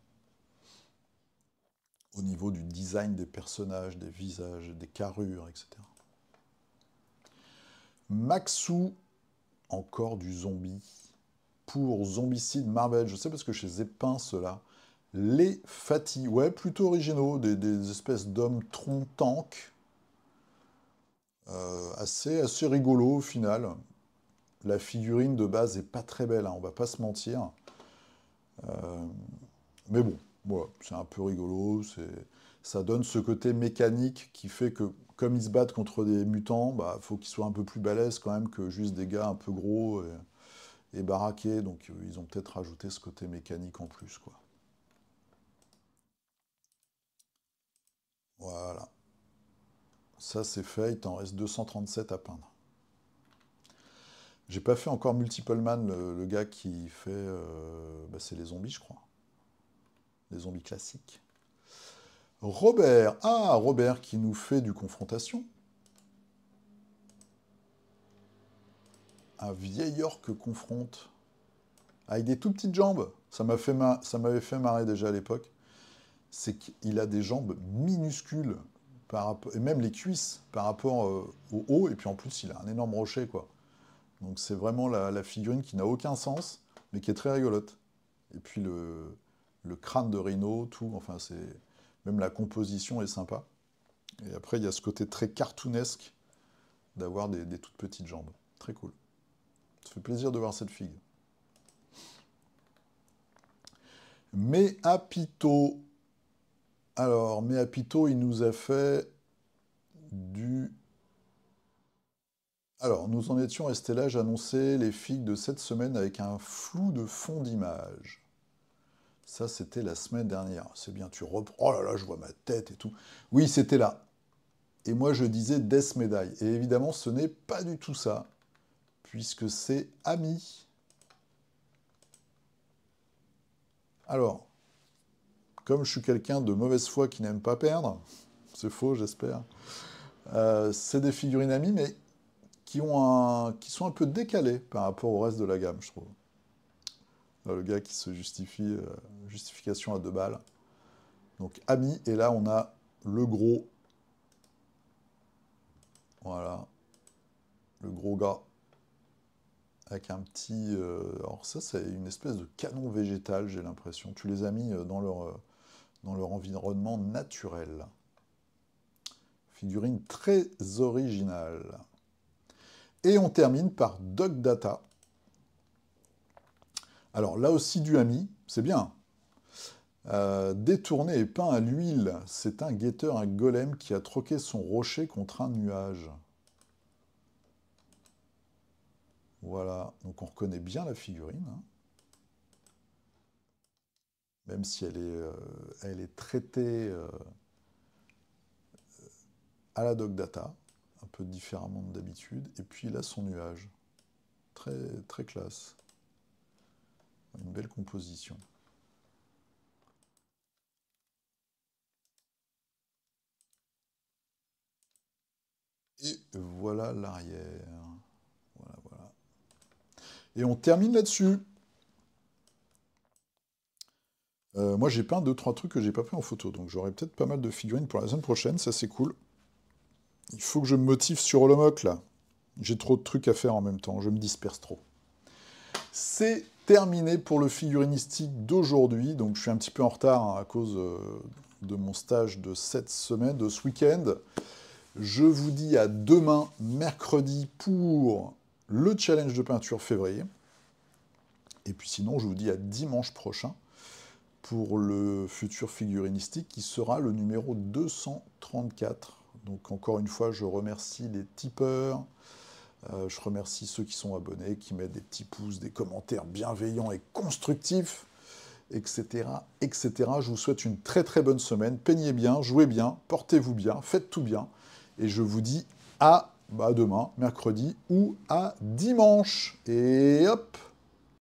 Au niveau du design des personnages, des visages, des carrures, etc. Maxou, encore du zombie. Pour Zombicide Marvel, je sais parce que je les ai peints, ceux-là. Les Fatih, ouais, plutôt originaux, des espèces d'hommes tronc tank, assez rigolo au final. La figurine de base est pas très belle, hein, on va pas se mentir. Mais bon, voilà, c'est un peu rigolo, ça donne ce côté mécanique qui fait que, comme ils se battent contre des mutants, bah, faut qu'ils soient un peu plus balèzes quand même que juste des gars un peu gros et baraqués, donc ils ont peut-être rajouté ce côté mécanique en plus, quoi. Voilà. Ça, c'est fait. Il t'en reste 237 à peindre. J'ai pas fait encore Multiple Man, le gars qui fait. Bah, c'est les zombies, je crois. Les zombies classiques. Robert. Ah, Robert qui nous fait du confrontation. Un vieil orc confronte. Avec des tout petites jambes. Ça m'avait fait marrer déjà à l'époque. c'est qu'il a des jambes minuscules, et même les cuisses par rapport au haut, et puis en plus il a un énorme rocher, quoi. Donc c'est vraiment la figurine qui n'a aucun sens, mais qui est très rigolote. Et puis le crâne de Rhino, tout, enfin c'est... Même la composition est sympa. Et après il y a ce côté très cartoonesque d'avoir des toutes petites jambes. Très cool. Ça fait plaisir de voir cette figue. Meapito. Alors, Meapito, il nous a fait du... Alors, nous en étions restés là, j'annonçais les figues de cette semaine avec un flou de fond d'image. Ça, c'était la semaine dernière. C'est bien, tu reprends... Oh là là, je vois ma tête et tout. Oui, c'était là. Et moi, je disais Death Medaille. Et évidemment, ce n'est pas du tout ça, puisque c'est Ami. Alors, comme je suis quelqu'un de mauvaise foi qui n'aime pas perdre, c'est faux, j'espère, c'est des figurines Ami, mais qui sont un peu décalées par rapport au reste de la gamme, je trouve. Là, le gars qui se justifie, justification à 2 balles. Donc Ami, et là on a le gros, voilà, le gros gars, avec un petit... alors ça, c'est une espèce de canon végétal, j'ai l'impression. Tu les as mis dans leur environnement naturel. Figurine très originale. Et on termine par Dog Data. Alors là aussi du Ami, c'est bien. Détourné et peint à l'huile, c'est un guetteur, un golem qui a troqué son rocher contre un nuage. Voilà, donc on reconnaît bien la figurine, hein. Même si elle est traitée à la Dog Data, un peu différemment de d'habitude. Et puis là, son nuage. Très, très classe. Une belle composition. Et voilà l'arrière. Voilà, voilà. Et on termine là-dessus. Moi, j'ai peint 2-3 trucs que j'ai pas pris en photo, donc j'aurai peut-être pas mal de figurines pour la semaine prochaine, ça c'est cool. Il faut que je me motive sur Holomoc, là. J'ai trop de trucs à faire en même temps, je me disperse trop. C'est terminé pour le figurinistique d'aujourd'hui, donc je suis un petit peu en retard hein, à cause de mon stage de cette semaine, de ce week-end. Je vous dis à demain, mercredi, pour le challenge de peinture février. Et puis sinon, je vous dis à dimanche prochain pour le futur figurinistique qui sera le numéro 234. Donc encore une fois, je remercie les tipeurs, je remercie ceux qui sont abonnés, qui mettent des petits pouces, des commentaires bienveillants et constructifs, etc., etc. Je vous souhaite une très très bonne semaine. Peignez bien, jouez bien, portez-vous bien, faites tout bien. Et je vous dis à demain, mercredi, ou à dimanche. Et hop!